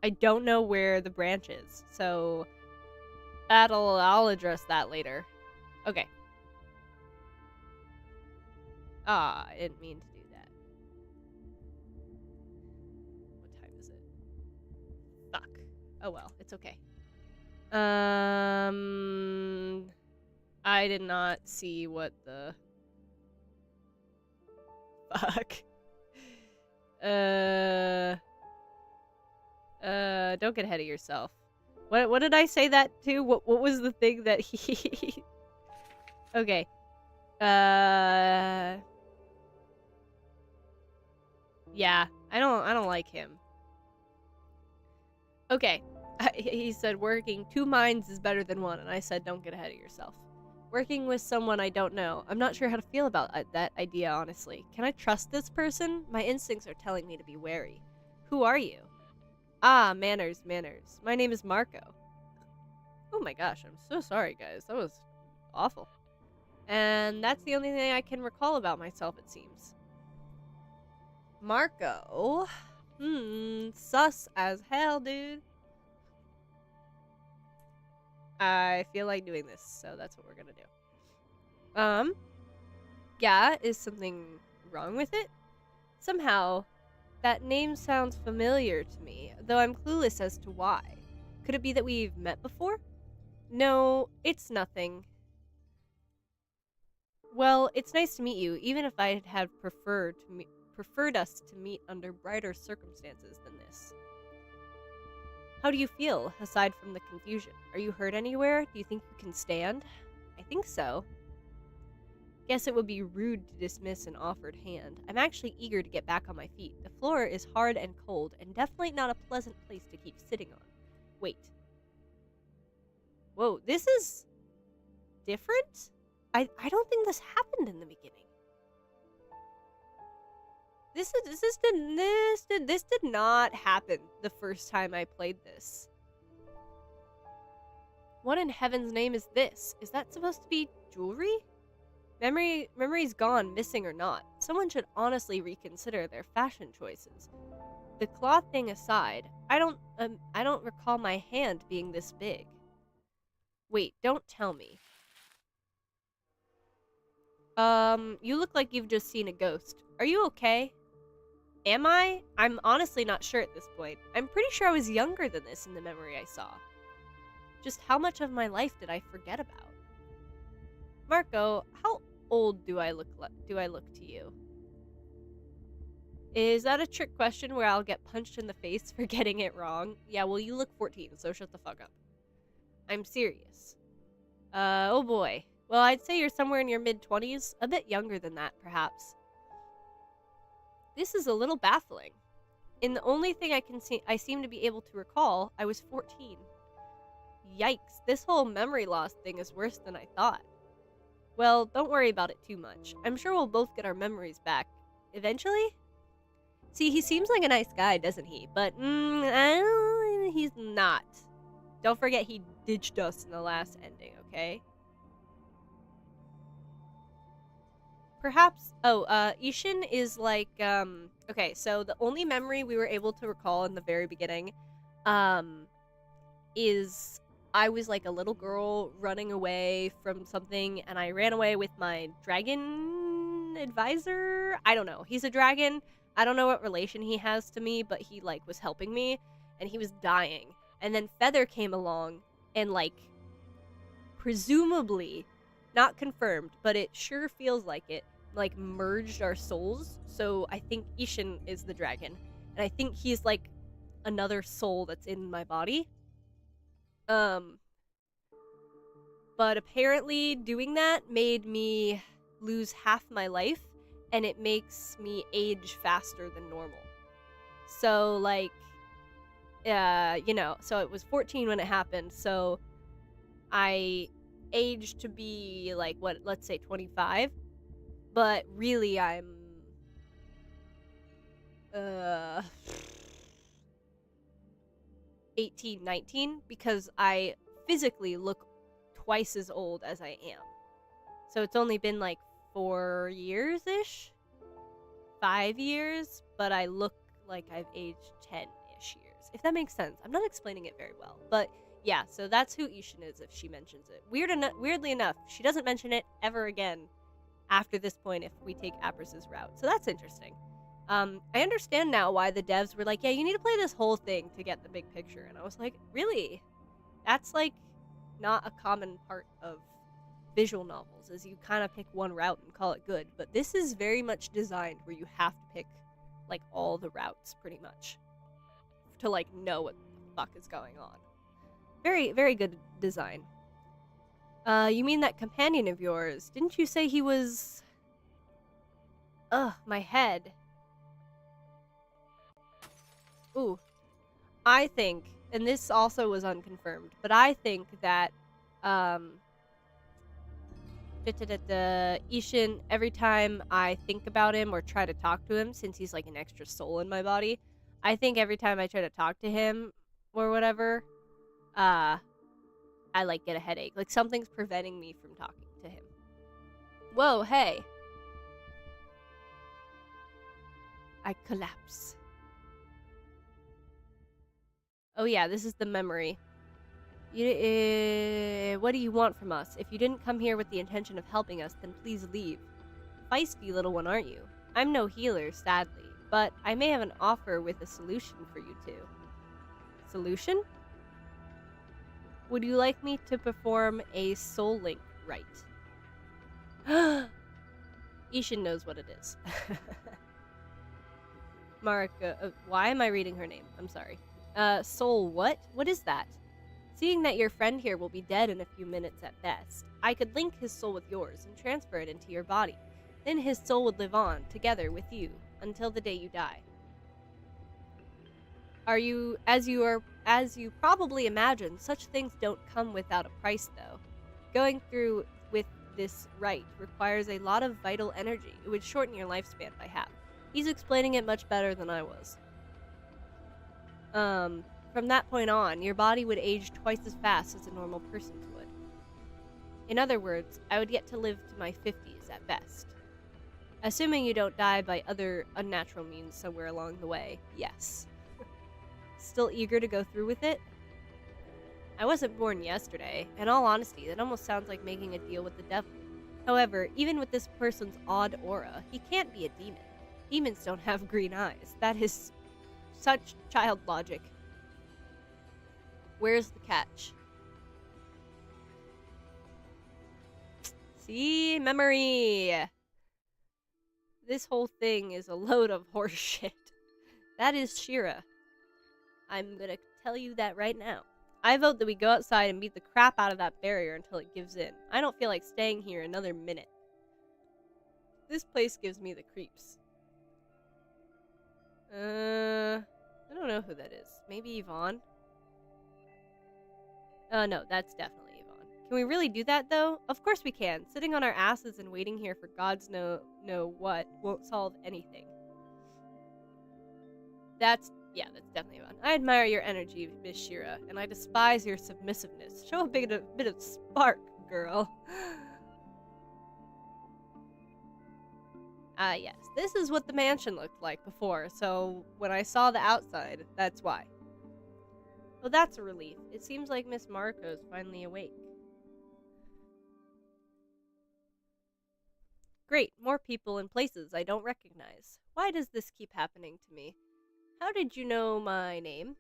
I don't know where the branch is, so I'll address that later. Okay. Ah, I didn't mean to do that. What time is it? Fuck. Oh well, it's okay. I did not see what the... Fuck. Don't get ahead of yourself. What did I say that to? What was the thing that he... Okay. Yeah, I don't like him. Okay. He said working 2 minds is better than 1, and I said don't get ahead of yourself. Working with someone I don't know. I'm not sure how to feel about that idea, honestly. Can I trust this person? My instincts are telling me to be wary. Who are you? Ah, manners. My name is Marco. Oh my gosh, I'm so sorry, guys. That was awful. And that's the only thing I can recall about myself, it seems. Marco? Sus as hell, dude. I feel like doing this, so that's what we're gonna do. Yeah, is something wrong with it? Somehow, that name sounds familiar to me, though I'm clueless as to why. Could it be that we've met before? No, it's nothing. Well, it's nice to meet you, even if I had preferred us to meet under brighter circumstances than this. How do you feel, aside from the confusion? Are you hurt anywhere? Do you think you can stand? I think so. Guess it would be rude to dismiss an offered hand. I'm actually eager to get back on my feet. The floor is hard and cold, and definitely not a pleasant place to keep sitting on. Wait. Whoa, this is... different? I don't think this happened in the beginning. This did not happen the first time I played this. What in heaven's name is this? Is that supposed to be jewelry? Memory's gone, missing or not. Someone should honestly reconsider their fashion choices. The cloth thing aside, I don't recall my hand being this big. Wait, don't tell me. You look like you've just seen a ghost. Are you okay? Am I? I'm honestly not sure at this point. I'm pretty sure I was younger than this in the memory I saw. Just how much of my life did I forget about? Marco, how old do I look to you? Is that a trick question where I'll get punched in the face for getting it wrong? Yeah, well, you look 14, so shut the fuck up. I'm serious. Oh boy. Well, I'd say you're somewhere in your mid-20s. A bit younger than that, perhaps. This is a little baffling. In the only thing I seem to be able to recall, I was 14. Yikes, this whole memory loss thing is worse than I thought. Well, don't worry about it too much. I'm sure we'll both get our memories back. Eventually? See, he seems like a nice guy, doesn't he? But, he's not. Don't forget he ditched us in the last ending, okay? Perhaps, Ishin is like, okay, so the only memory we were able to recall in the very beginning, is I was like a little girl running away from something, and I ran away with my dragon advisor? I don't know. He's a dragon. I don't know what relation he has to me, but he, like, was helping me, and he was dying. And then Feather came along, and, like, presumably, not confirmed, but it sure feels like it, like, merged our souls. So I think Ishin is the dragon, and I think he's, like, another soul that's in my body. But apparently doing that made me lose half my life, and it makes me age faster than normal. So, like, so it was 14 when it happened, so I aged to be, like, what, let's say 25, but really I'm, 18, 19, because I physically look twice as old as I am. So it's only been like 4 years-ish? 5 years, but I look like I've aged 10-ish years. If that makes sense. I'm not explaining it very well. But yeah, so that's who Ishin is if she mentions it. Weirdly enough, she doesn't mention it ever again after this point if we take Apris's route. So that's interesting. I understand now why the devs were like, yeah, you need to play this whole thing to get the big picture. And I was like, really? That's, like, not a common part of visual novels, is you kind of pick one route and call it good. But this is very much designed where you have to pick, like, all the routes, pretty much, to, like, know what the fuck is going on. Very, very good design. You mean that companion of yours? Didn't you say he was... Ugh, my head. Ooh. I think, and this also was unconfirmed, but I think that, Ishin, every time I think about him or try to talk to him, since he's like an extra soul in my body, I think every time I try to talk to him or whatever, I, like, get a headache. Like, something's preventing me from talking to him. Whoa, hey. I collapse. Oh yeah, this is the memory. What do you want from us? If you didn't come here with the intention of helping us, then please leave. Feisty little one, aren't you? I'm no healer, sadly, but I may have an offer with a solution for you two. Solution? Would you like me to perform a soul link rite? Ishin knows what it is. Marika, why am I reading her name? I'm sorry. Soul what? What is that? Seeing that your friend here will be dead in a few minutes at best, I could link his soul with yours and transfer it into your body. Then his soul would live on, together with you, until the day you die. As you probably imagine, such things don't come without a price, though. Going through with this rite requires a lot of vital energy. It would shorten your lifespan by half. He's explaining it much better than I was. From that point on, your body would age twice as fast as a normal person's would. In other words, I would get to live to my 50s at best. Assuming you don't die by other unnatural means somewhere along the way, yes. Still eager to go through with it? I wasn't born yesterday. In all honesty, that almost sounds like making a deal with the devil. However, even with this person's odd aura, he can't be a demon. Demons don't have green eyes. That is such child logic. Where's the catch? See? Memory! This whole thing is a load of horseshit. That is Shira. I'm gonna tell you that right now. I vote that we go outside and beat the crap out of that barrier until it gives in. I don't feel like staying here another minute. This place gives me the creeps. I don't know who that is. Maybe Yvonne? No, that's definitely Yvonne. Can we really do that, though? Of course we can. Sitting on our asses and waiting here for gods know what won't solve anything. That's definitely one. I admire your energy, Miss Shira, and I despise your submissiveness. Show a bit of spark, girl. Yes. This is what the mansion looked like before, so when I saw the outside, that's why. Well, that's a relief. It seems like Miss Marco's finally awake. Great, more people and places I don't recognize. Why does this keep happening to me? How did you know my name?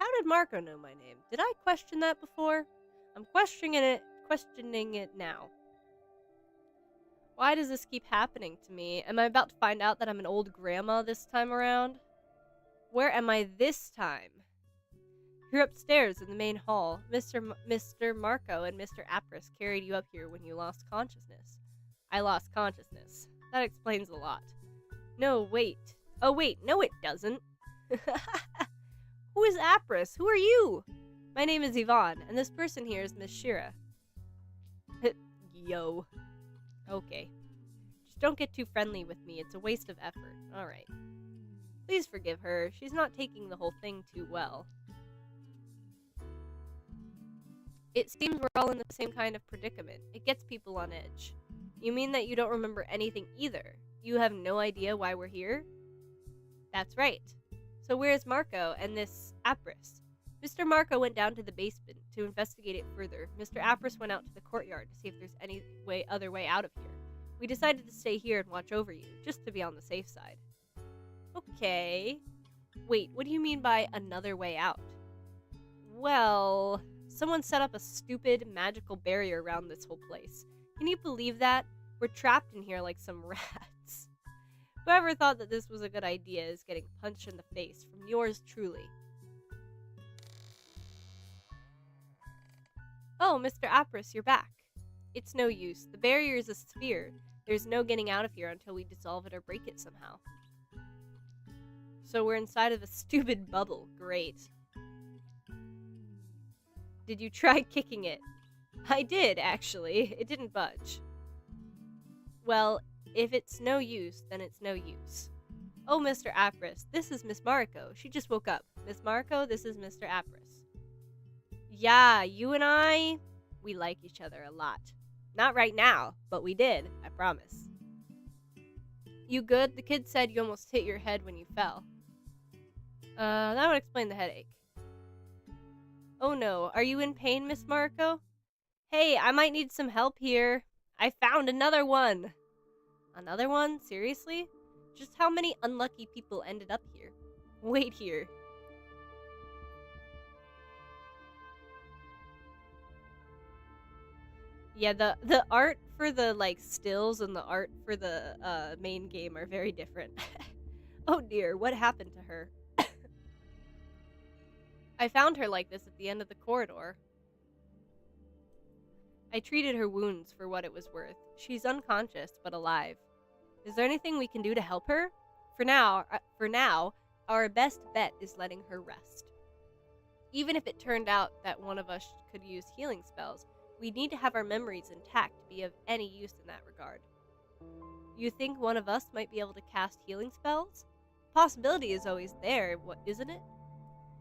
How did Marco know my name? Did I question that before? I'm questioning it now. Why does this keep happening to me? Am I about to find out that I'm an old grandma this time around? Where am I this time? You're upstairs in the main hall. Mr. Marco and Mr. Apris carried you up here when you lost consciousness. I lost consciousness. That explains a lot. No, wait. Oh, wait. No, it doesn't. Who is Apris? Who are you? My name is Yvonne, and this person here is Miss Shira. Yo. Okay. Just don't get too friendly with me. It's a waste of effort. Alright. Please forgive her. She's not taking the whole thing too well. It seems we're all in the same kind of predicament. It gets people on edge. You mean that you don't remember anything either? You have no idea why we're here? That's right. So where's Marco and this Apris? Mr. Marco went down to the basement to investigate it further. Mr. Apris went out to the courtyard to see if there's any other way out of here. We decided to stay here and watch over you, just to be on the safe side. Okay. Wait, what do you mean by another way out? Well, someone set up a stupid magical barrier around this whole place. Can you believe that? We're trapped in here like some rats. Whoever thought that this was a good idea is getting punched in the face from yours truly. Oh, Mr. Apris, you're back. It's no use. The barrier is a sphere. There's no getting out of here until we dissolve it or break it somehow. So we're inside of a stupid bubble. Great. Did you try kicking it? I did, actually. It didn't budge. Well, if it's no use, then it's no use. Oh, Mr. Apris, this is Miss Marco. She just woke up. Miss Marco, this is Mr. Apris. Yeah, you and I, we like each other a lot. Not right now, but we did, I promise. You good? The kid said you almost hit your head when you fell. That would explain the headache. Oh no, are you in pain, Miss Marco? Hey, I might need some help here. I found another one. Another one? Seriously? Just how many unlucky people ended up here? Wait here. Yeah, the art for the, like, stills and the art for the, main game are very different. Oh dear, what happened to her? I found her like this at the end of the corridor. I treated her wounds for what it was worth. She's unconscious, but alive. Is there anything we can do to help her? For now, our best bet is letting her rest. Even if it turned out that one of us could use healing spells, we need to have our memories intact to be of any use in that regard. You think one of us might be able to cast healing spells? The possibility is always there, isn't it?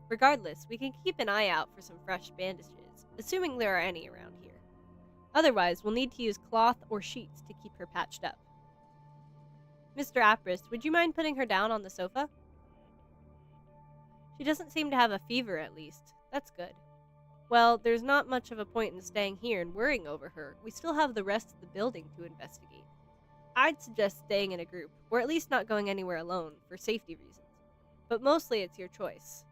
Regardless, we can keep an eye out for some fresh bandages, assuming there are any around here. Otherwise, we'll need to use cloth or sheets to keep her patched up. Mr. Apris, would you mind putting her down on the sofa? She doesn't seem to have a fever, at least. That's good. Well, there's not much of a point in staying here and worrying over her. We still have the rest of the building to investigate. I'd suggest staying in a group, or at least not going anywhere alone, for safety reasons. But mostly it's your choice.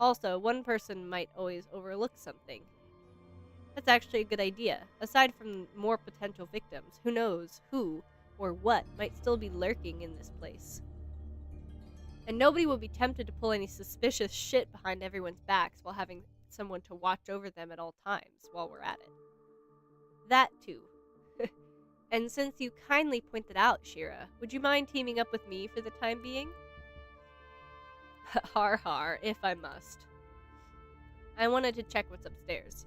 Also, one person might always overlook something. That's actually a good idea. Aside from more potential victims, who knows who or what might still be lurking in this place. And nobody will be tempted to pull any suspicious shit behind everyone's backs while having someone to watch over them at all times while we're at it. That too. And since you kindly pointed out, Shira, would you mind teaming up with me for the time being? Har har, if I must. I wanted to check what's upstairs.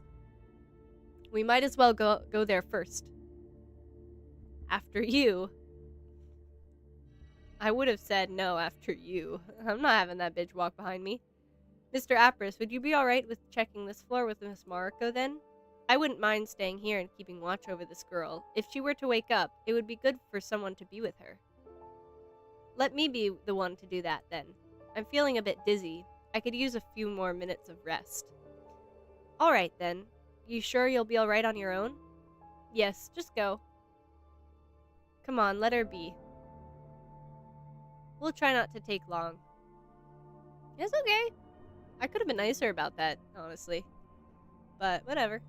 We might as well go there first. After you. I would have said no after you. I'm not having that bitch walk behind me. Mr. Apris, would you be alright with checking this floor with Miss Mariko then? I wouldn't mind staying here and keeping watch over this girl. If she were to wake up, it would be good for someone to be with her. Let me be the one to do that then. I'm feeling a bit dizzy. I could use a few more minutes of rest. Alright then. You sure you'll be alright on your own? Yes, just go. Come on, let her be. We'll try not to take long. It's okay. I could have been nicer about that, honestly. But whatever.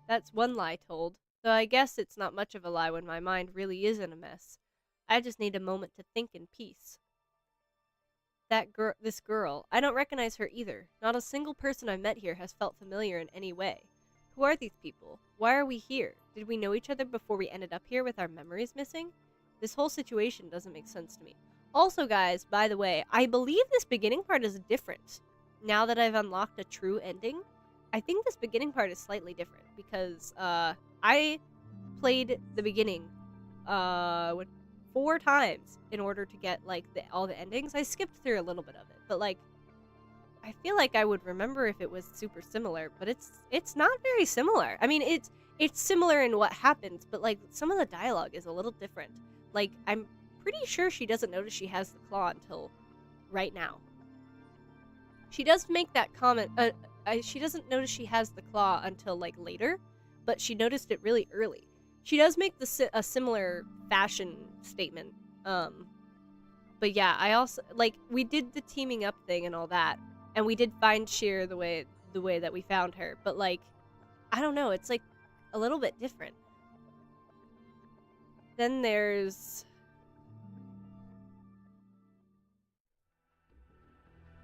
That's one lie told. Though I guess it's not much of a lie when my mind really is in a mess. I just need a moment to think in peace. This girl, I don't recognize her either. Not a single person I've met here has felt familiar in any way. Who are these people? Why are we here? Did we know each other before we ended up here with our memories missing? This whole situation doesn't make sense to me. Also, guys, by the way, I believe this beginning part is different. Now that I've unlocked a true ending, I think this beginning part is slightly different because I played the beginning 4 times in order to get like all the endings. I skipped through a little bit of it, but like I feel like I would remember if it was super similar, but it's not very similar. I mean, it's similar in what happens, but like some of the dialogue is a little different. Like I'm pretty sure she doesn't notice she has the claw until right now. She does make that comment. She doesn't notice she has the claw until like later, but she noticed it really early. She does make a similar fashion statement. But yeah, I also like we did the teaming up thing and all that, and we did find Sheer the way that we found her. But like, I don't know, it's like a little bit different. Then there's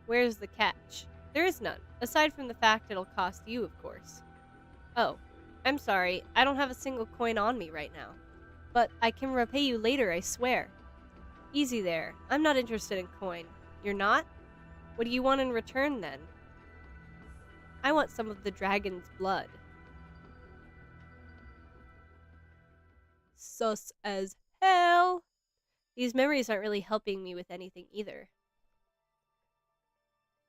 where's the catch? There is none, aside from the fact it'll cost you, of course. Oh, I'm sorry, I don't have a single coin on me right now. But I can repay you later, I swear. Easy there, I'm not interested in coin. You're not? What do you want in return, then? I want some of the dragon's blood. Sus as hell! These memories aren't really helping me with anything either.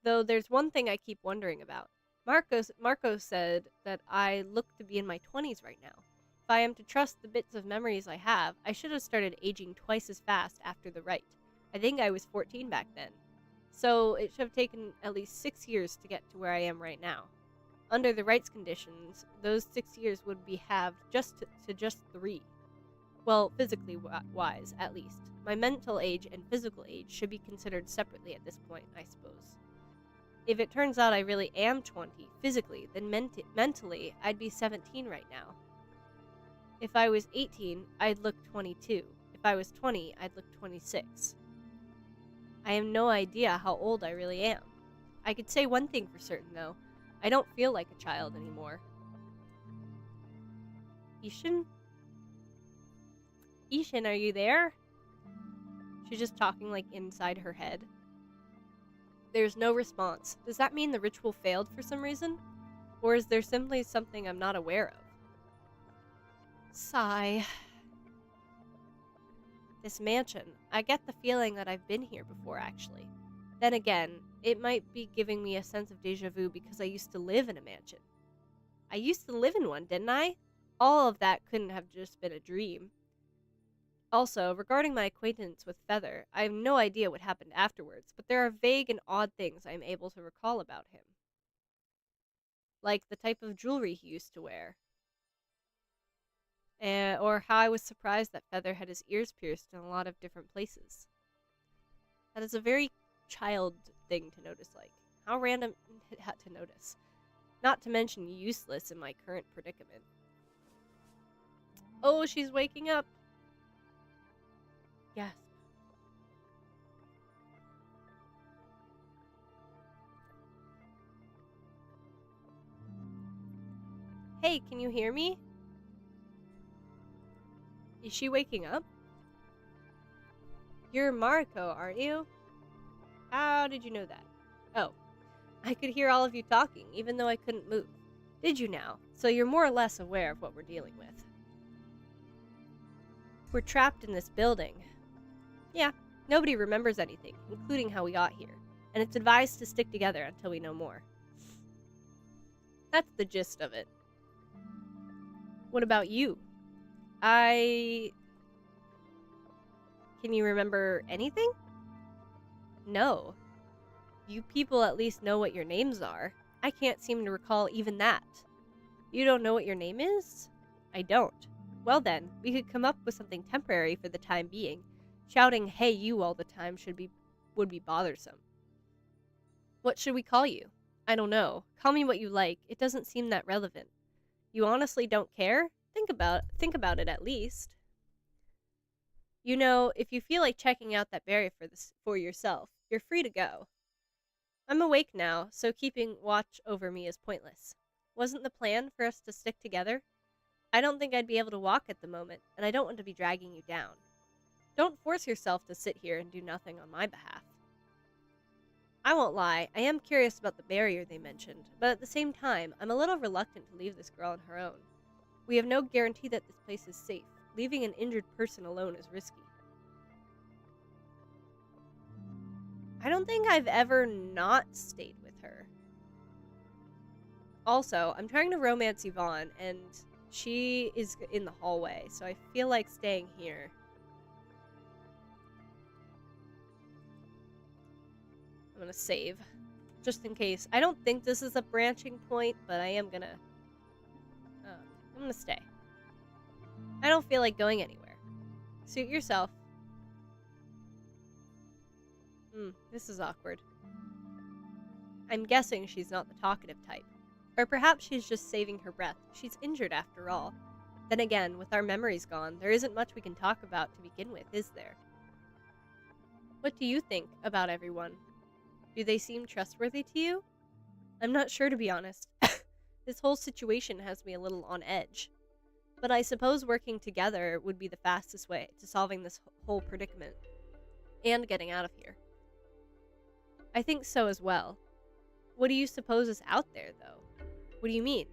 Though there's one thing I keep wondering about. Marco said that I look to be in my 20s right now. If I am to trust the bits of memories I have, I should have started aging twice as fast after the rite. I think I was 14 back then. So it should have taken at least 6 years to get to where I am right now. Under the rite's conditions, those 6 years would be halved just 3. Well, physically wise, at least. My mental age and physical age should be considered separately at this point, I suppose. If it turns out I really am 20, physically, then mentally, I'd be 17 right now. If I was 18, I'd look 22. If I was 20, I'd look 26. I have no idea how old I really am. I could say one thing for certain, though. I don't feel like a child anymore. Ishin? Ishin, are you there? She's just talking like inside her head. There's no response. Does that mean the ritual failed for some reason? Or is there simply something I'm not aware of? Sigh. This mansion. I get the feeling that I've been here before, actually. Then again, it might be giving me a sense of déjà vu because I used to live in a mansion. I used to live in one, didn't I? All of that couldn't have just been a dream. Also, regarding my acquaintance with Feather, I have no idea what happened afterwards, but there are vague and odd things I am able to recall about him. Like the type of jewelry he used to wear. Or how I was surprised that Feather had his ears pierced in a lot of different places. That is a very child thing to notice, like. How random it had to notice. Not to mention useless in my current predicament. Oh, she's waking up! Yes. Hey, can you hear me? Is she waking up? You're Mariko, aren't you? How did you know that? Oh, I could hear all of you talking, even though I couldn't move. Did you now? So you're more or less aware of what we're dealing with. We're trapped in this building. Yeah, nobody remembers anything, including how we got here, and it's advised to stick together until we know more. That's the gist of it. What about you? Can you remember anything? No. You people at least know what your names are. I can't seem to recall even that. You don't know what your name is? I don't. Well then, we could come up with something temporary for the time being. Shouting, "Hey you," all the time would be bothersome. What should we call you? I don't know. Call me what you like. It doesn't seem that relevant. You honestly don't care? Think about it at least. You know, if you feel like checking out that barrier for yourself, you're free to go. I'm awake now, so keeping watch over me is pointless. Wasn't the plan for us to stick together? I don't think I'd be able to walk at the moment, and I don't want to be dragging you down. Don't force yourself to sit here and do nothing on my behalf. I won't lie, I am curious about the barrier they mentioned, but at the same time, I'm a little reluctant to leave this girl on her own. We have no guarantee that this place is safe. Leaving an injured person alone is risky. I don't think I've ever not stayed with her. Also, I'm trying to romance Yvonne, and she is in the hallway, so I feel like staying here. I'm gonna save, just in case. I don't think this is a branching point, but I am gonna... I'm gonna stay. I don't feel like going anywhere. Suit yourself. This is awkward. I'm guessing she's not the talkative type. Or perhaps she's just saving her breath. She's injured after all. Then again, with our memories gone, there isn't much we can talk about to begin with, is there? What do you think about everyone? Do they seem trustworthy to you? I'm not sure, to be honest. This whole situation has me a little on edge. But I suppose working together would be the fastest way to solving this whole predicament. And getting out of here. I think so as well. What do you suppose is out there, though? What do you mean?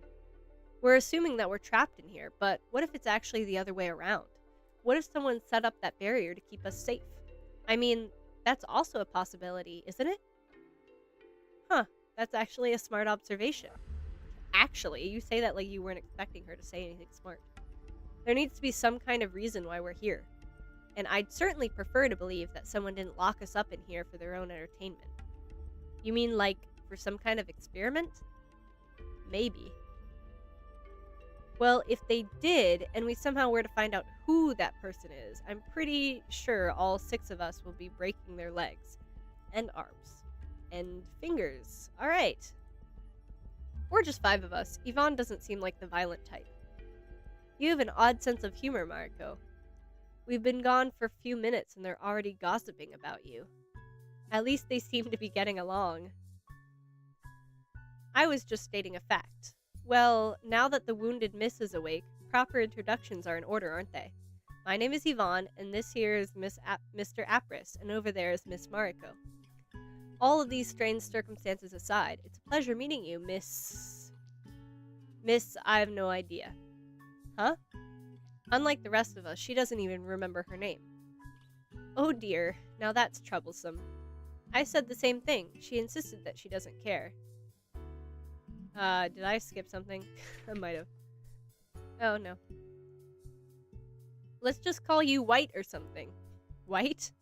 We're assuming that we're trapped in here, but what if it's actually the other way around? What if someone set up that barrier to keep us safe? I mean, that's also a possibility, isn't it? Huh, that's actually a smart observation. Actually, you say that like you weren't expecting her to say anything smart. There needs to be some kind of reason why we're here. And I'd certainly prefer to believe that someone didn't lock us up in here for their own entertainment. You mean like for some kind of experiment? Maybe. Well, if they did, and we somehow were to find out who that person is, I'm pretty sure all 6 of us will be breaking their legs. And arms. And fingers. Alright. Or just 5 of us. Yvonne doesn't seem like the violent type. You have an odd sense of humor, Mariko. We've been gone for a few minutes and they're already gossiping about you. At least they seem to be getting along. I was just stating a fact. Well, now that the wounded miss is awake, proper introductions are in order, aren't they? My name is Yvonne, and this here is Mr. Apris, and over there is Miss Mariko. All of these strange circumstances aside, it's a pleasure meeting you, Miss, I have no idea. Huh? Unlike the rest of us, she doesn't even remember her name. Oh dear, now that's troublesome. I said the same thing. She insisted that she doesn't care. Did I skip something? I might have. Oh, no. Let's just call you White or something. White?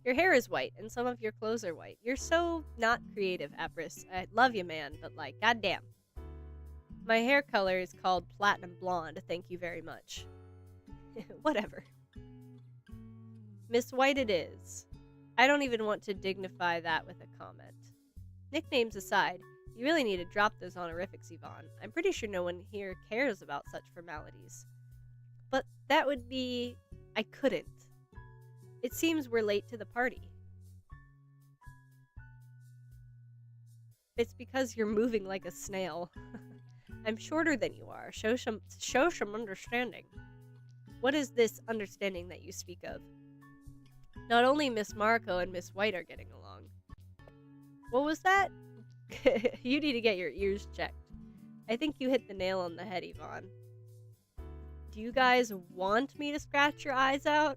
Your hair is white, and some of your clothes are white. You're so not creative, Apris. I love you, man, but like, goddamn. My hair color is called platinum blonde, thank you very much. Whatever. Miss White it is. I don't even want to dignify that with a comment. Nicknames aside, you really need to drop those honorifics, Yvonne. I'm pretty sure no one here cares about such formalities. But that would be... I couldn't. It seems we're late to the party. It's because you're moving like a snail. I'm shorter than you are. Show some understanding. What is this understanding that you speak of? Not only Miss Mariko and Miss White are getting along. What was that? You need to get your ears checked. I think you hit the nail on the head, Yvonne. Do you guys want me to scratch your eyes out?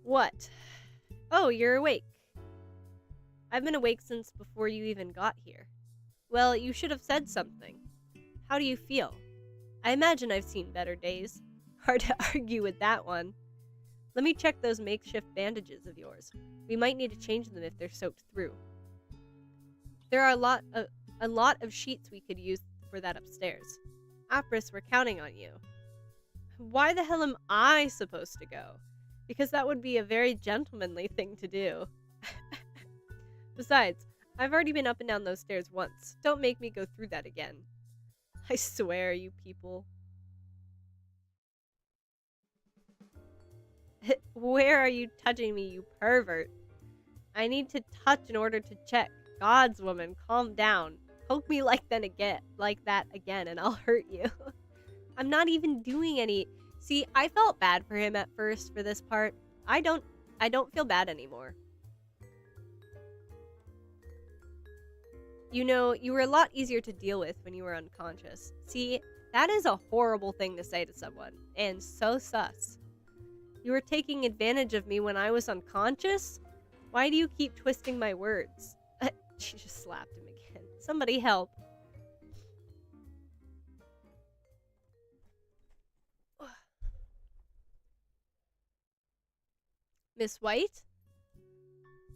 What? Oh, you're awake. I've been awake since before you even got here. Well, you should have said something. How do you feel? I imagine I've seen better days. Hard to argue with that one. Let me check those makeshift bandages of yours. We might need to change them if they're soaked through. There are a lot of sheets we could use for that upstairs. Apris, we're counting on you. Why the hell am I supposed to go? Because that would be a very gentlemanly thing to do. Besides, I've already been up and down those stairs once. Don't make me go through that again. I swear, you people. Where are you touching me, you pervert? I need to touch in order to check. God's woman, calm down. Poke me like that again, and I'll hurt you. I'm not even doing any. See, I felt bad for him at first for this part. I don't feel bad anymore. You know, you were a lot easier to deal with when you were unconscious. See, that is a horrible thing to say to someone, and so sus. You were taking advantage of me when I was unconscious? Why do you keep twisting my words? She just slapped him again. Somebody help. Miss White?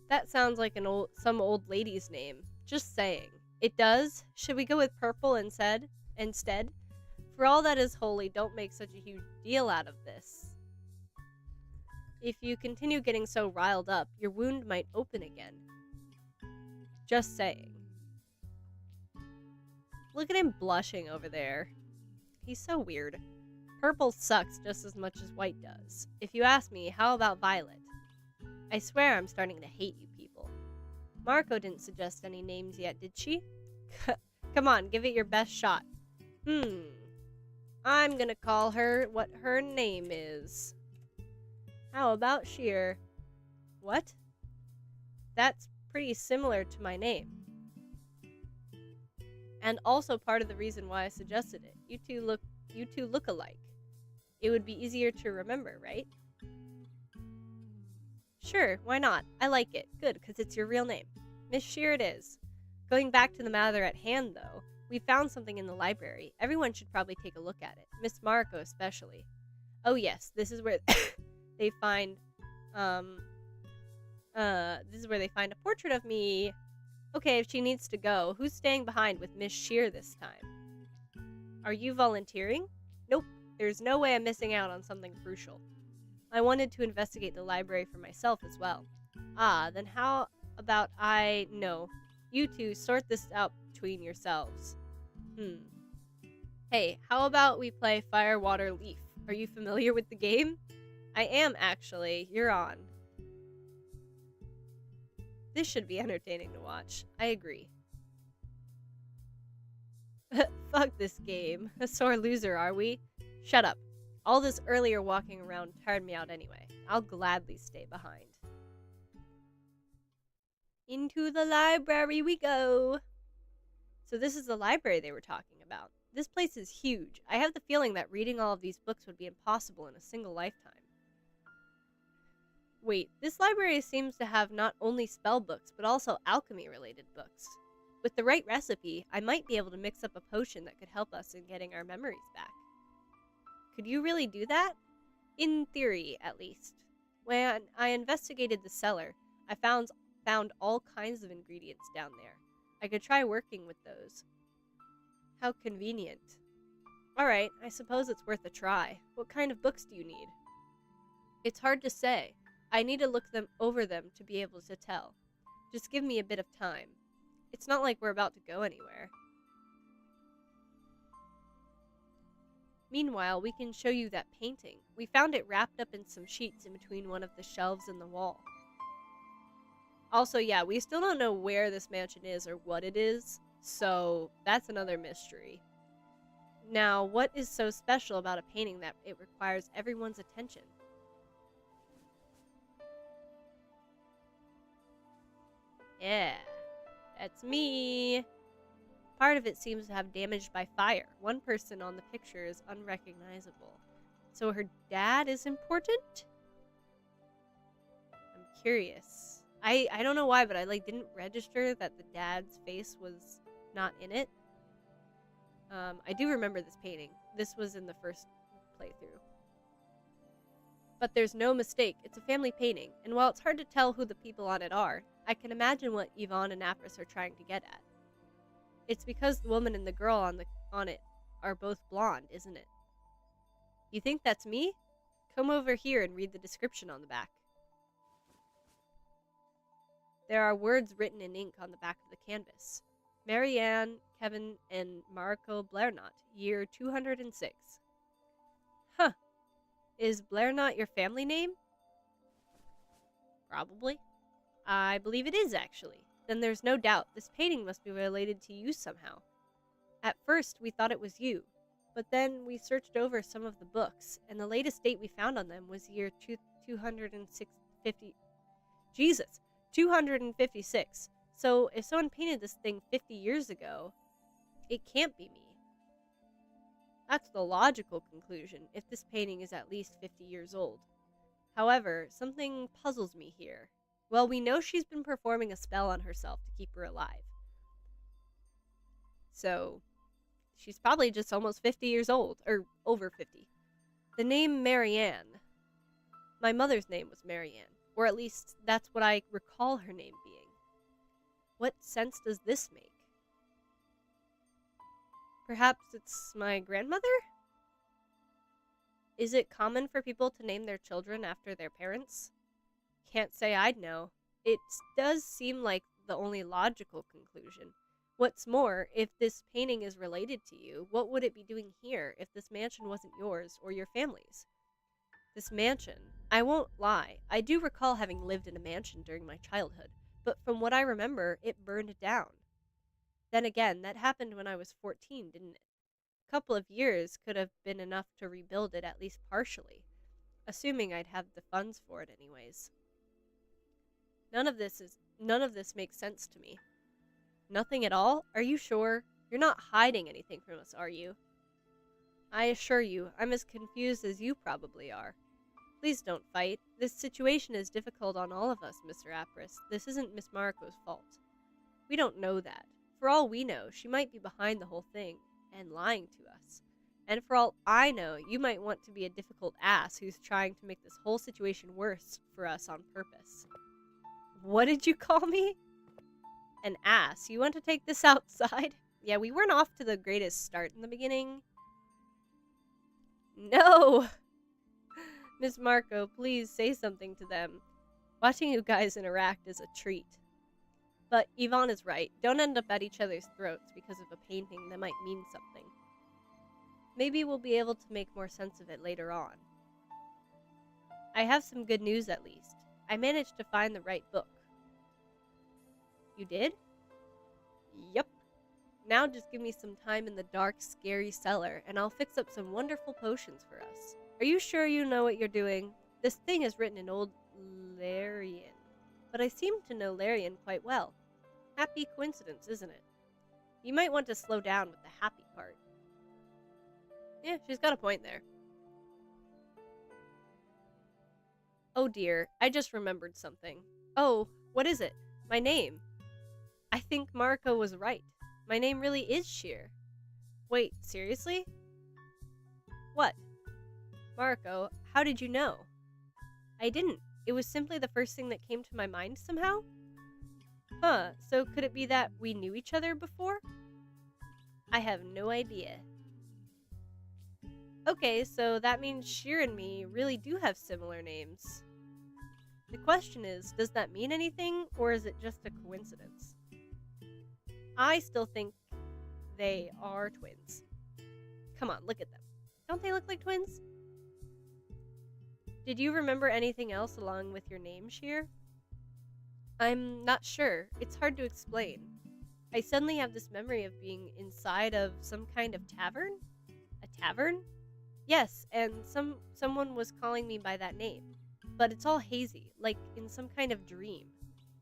That sounds like some old lady's name. Just saying. It does? Should we go with purple instead? For all that is holy, don't make such a huge deal out of this. If you continue getting so riled up, your wound might open again. Just saying. Look at him blushing over there. He's so weird. Purple sucks just as much as white does. If you ask me, how about violet? I swear I'm starting to hate you people. Marco didn't suggest any names yet, did she? Come on, give it your best shot. I'm gonna call her what her name is. How about Sheer? What? That's pretty similar to my name. And also part of the reason why I suggested it. You two look alike. It would be easier to remember, right? Sure, why not? I like it. Good, because it's your real name. Miss Sheer it is. Going back to the matter at hand, though, we found something in the library. Everyone should probably take a look at it. Miss Marco especially. Oh yes, this is where they find, this is where they find a portrait of me. Okay, if she needs to go, who's staying behind with Miss Sheer this time? Are you volunteering? Nope, there's no way I'm missing out on something crucial. I wanted to investigate the library for myself as well. Ah, then how about no. You two sort this out between yourselves. Hey, how about we play Fire, Water, Leaf? Are you familiar with the game? I am, actually. You're on. This should be entertaining to watch. I agree. Fuck this game. A sore loser, are we? Shut up. All this earlier walking around tired me out anyway. I'll gladly stay behind. Into the library we go. So this is the library they were talking about. This place is huge. I have the feeling that reading all of these books would be impossible in a single lifetime. Wait, this library seems to have not only spell books, but also alchemy-related books. With the right recipe, I might be able to mix up a potion that could help us in getting our memories back. Could you really do that? In theory, at least. When I investigated the cellar, I found all kinds of ingredients down there. I could try working with those. How convenient. Alright, I suppose it's worth a try. What kind of books do you need? It's hard to say. I need to look over them to be able to tell. Just give me a bit of time. It's not like we're about to go anywhere. Meanwhile, we can show you that painting. We found it wrapped up in some sheets in between one of the shelves in the wall. Also, yeah, we still don't know where this mansion is or what it is, so that's another mystery. Now, what is so special about a painting that it requires everyone's attention? Yeah, that's me. Part of it seems to have damaged by fire. One person on the picture is unrecognizable. So her dad is important? curious. I don't know why, but I didn't register that the dad's face was not in it. I do remember this painting. This was in the first playthrough. But there's no mistake, it's a family painting, and while it's hard to tell who the people on it are, I can imagine what Yvonne and Apris are trying to get at. It's because the woman and the girl on it are both blonde, isn't it? You think that's me? Come over here and read the description on the back. There are words written in ink on the back of the canvas. Marianne, Kevin, and Marco Blairnot, year 206. Huh. Is Blairnot your family name? Probably. I believe it is, actually. Then there's no doubt this painting must be related to you somehow. At first, we thought it was you, but then we searched over some of the books, and the latest date we found on them was year 256. So if someone painted this thing 50 years ago, it can't be me. That's the logical conclusion, if this painting is at least 50 years old. However, something puzzles me here. Well, we know she's been performing a spell on herself to keep her alive. So, she's probably just almost 50 years old, or over 50. The name Marianne. My mother's name was Marianne, or at least that's what I recall her name being. What sense does this make? Perhaps it's my grandmother? Is it common for people to name their children after their parents? Can't say I'd know. It does seem like the only logical conclusion. What's more, if this painting is related to you, what would it be doing here if this mansion wasn't yours or your family's? This mansion, I won't lie, I do recall having lived in a mansion during my childhood, but from what I remember, it burned down. Then again, that happened when I was 14, didn't it? A couple of years could have been enough to rebuild it at least partially, assuming I'd have the funds for it anyways. None of this makes sense to me. Nothing at all? Are you sure? You're not hiding anything from us, are you? I assure you, I'm as confused as you probably are. Please don't fight. This situation is difficult on all of us, Mr. Apris. This isn't Miss Marco's fault. We don't know that. For all we know, she might be behind the whole thing and lying to us. And for all I know, you might want to be a difficult ass who's trying to make this whole situation worse for us on purpose. What did you call me? An ass. You want to take this outside? Yeah, we weren't off to the greatest start in the beginning. No! Miss Marco, please say something to them. Watching you guys interact is a treat. But Yvonne is right. Don't end up at each other's throats because of a painting that might mean something. Maybe we'll be able to make more sense of it later on. I have some good news at least. I managed to find the right book. You did? Yup. Now just give me some time in the dark, scary cellar, and I'll fix up some wonderful potions for us. Are you sure you know what you're doing? This thing is written in Old Larian, but I seem to know Larian quite well. Happy coincidence, isn't it? You might want to slow down with the happy part. Yeah, she's got a point there. Oh dear, I just remembered something. Oh, what is it? My name. I think Marco was right. My name really is Sheer. Wait, seriously? What? Marco, how did you know? I didn't. It was simply the first thing that came to my mind somehow. Huh, so could it be that we knew each other before? I have no idea. Okay, so that means Sheer and me really do have similar names. The question is, does that mean anything, or is it just a coincidence? I still think they are twins. Come on, look at them. Don't they look like twins? Did you remember anything else along with your name, Sheer? I'm not sure. It's hard to explain. I suddenly have this memory of being inside of some kind of tavern? A tavern? Yes, and someone was calling me by that name. But it's all hazy, like in some kind of dream.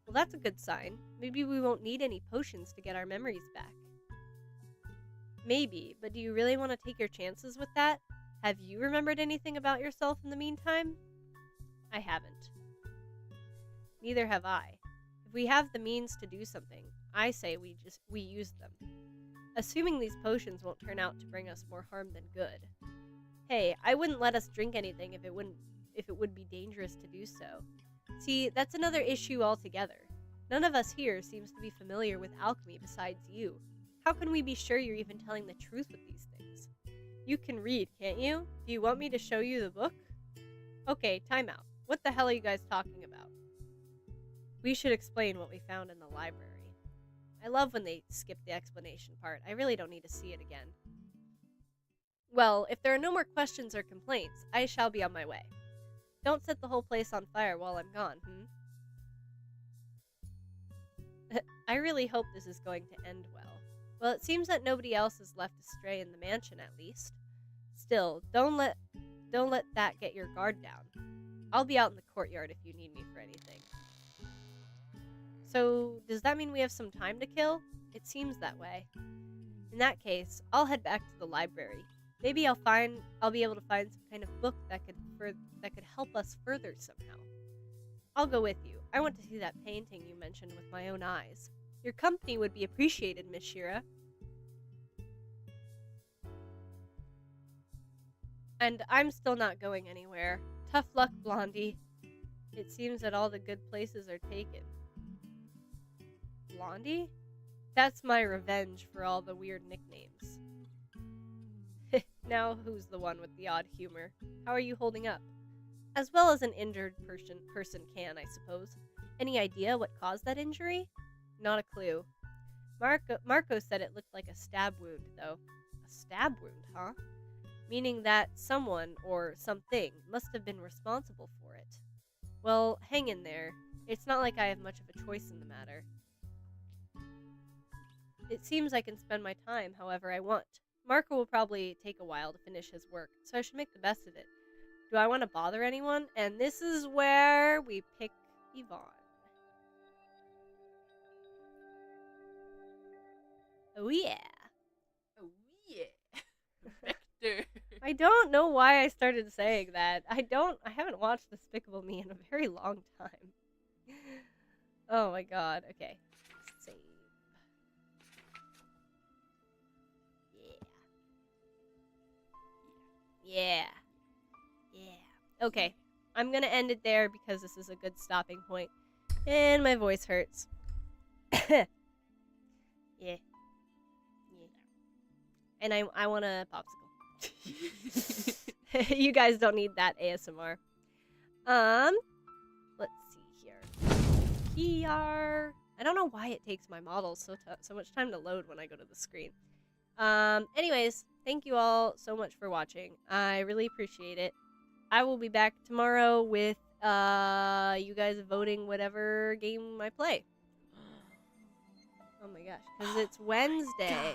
Well, that's a good sign. Maybe we won't need any potions to get our memories back. Maybe, but do you really want to take your chances with that? Have you remembered anything about yourself in the meantime? I haven't. Neither have I. If we have the means to do something, I say we use them. Assuming these potions won't turn out to bring us more harm than good. Hey, I wouldn't let us drink anything if it would be dangerous to do so. See, that's another issue altogether. None of us here seems to be familiar with alchemy besides you. How can we be sure you're even telling the truth with these things? You can read, can't you? Do you want me to show you the book? Okay, time out. What the hell are you guys talking about? We should explain what we found in the library. I love when they skip the explanation part. I really don't need to see it again. Well, if there are no more questions or complaints, I shall be on my way. Don't set the whole place on fire while I'm gone, I really hope this is going to end well. Well, it seems that nobody else is left astray in the mansion, at least. Still, don't let that get your guard down. I'll be out in the courtyard if you need me for anything. So, does that mean we have some time to kill? It seems that way. In that case, I'll head back to the library. Maybe I'll be able to find some kind of book that could help us further somehow. I'll go with you. I want to see that painting you mentioned with my own eyes. Your company would be appreciated, Miss Shira. And I'm still not going anywhere. Tough luck, Blondie. It seems that all the good places are taken. Blondie? That's my revenge for all the weird nicknames. Now who's the one with the odd humor? How are you holding up? As well as an injured person can, I suppose. Any idea what caused that injury? Not a clue. Marco said it looked like a stab wound, though. A stab wound, huh? Meaning that someone, or something, must have been responsible for it. Well, hang in there. It's not like I have much of a choice in the matter. It seems I can spend my time however I want. Marco will probably take a while to finish his work, so I should make the best of it. Do I want to bother anyone? And this is where we pick Yvonne. Oh yeah. Oh yeah. Victor. I don't know why I started saying that. I haven't watched Despicable Me in a very long time. Oh my god. Okay. Save. Yeah. Okay. I'm gonna end it there because this is a good stopping point. And my voice hurts. Yeah. And I want a popsicle. You guys don't need that ASMR. Let's see here. I don't know why it takes my models so much time to load when I go to the screen. Anyways, thank you all so much for watching. I really appreciate it. I will be back tomorrow with you guys voting whatever game I play. Oh my gosh, because it's Wednesday.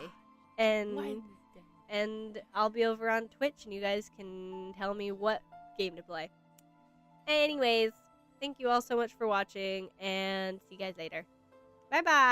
And I'll be over on Twitch, and you guys can tell me what game to play. Anyways, thank you all so much for watching, and see you guys later. Bye-bye!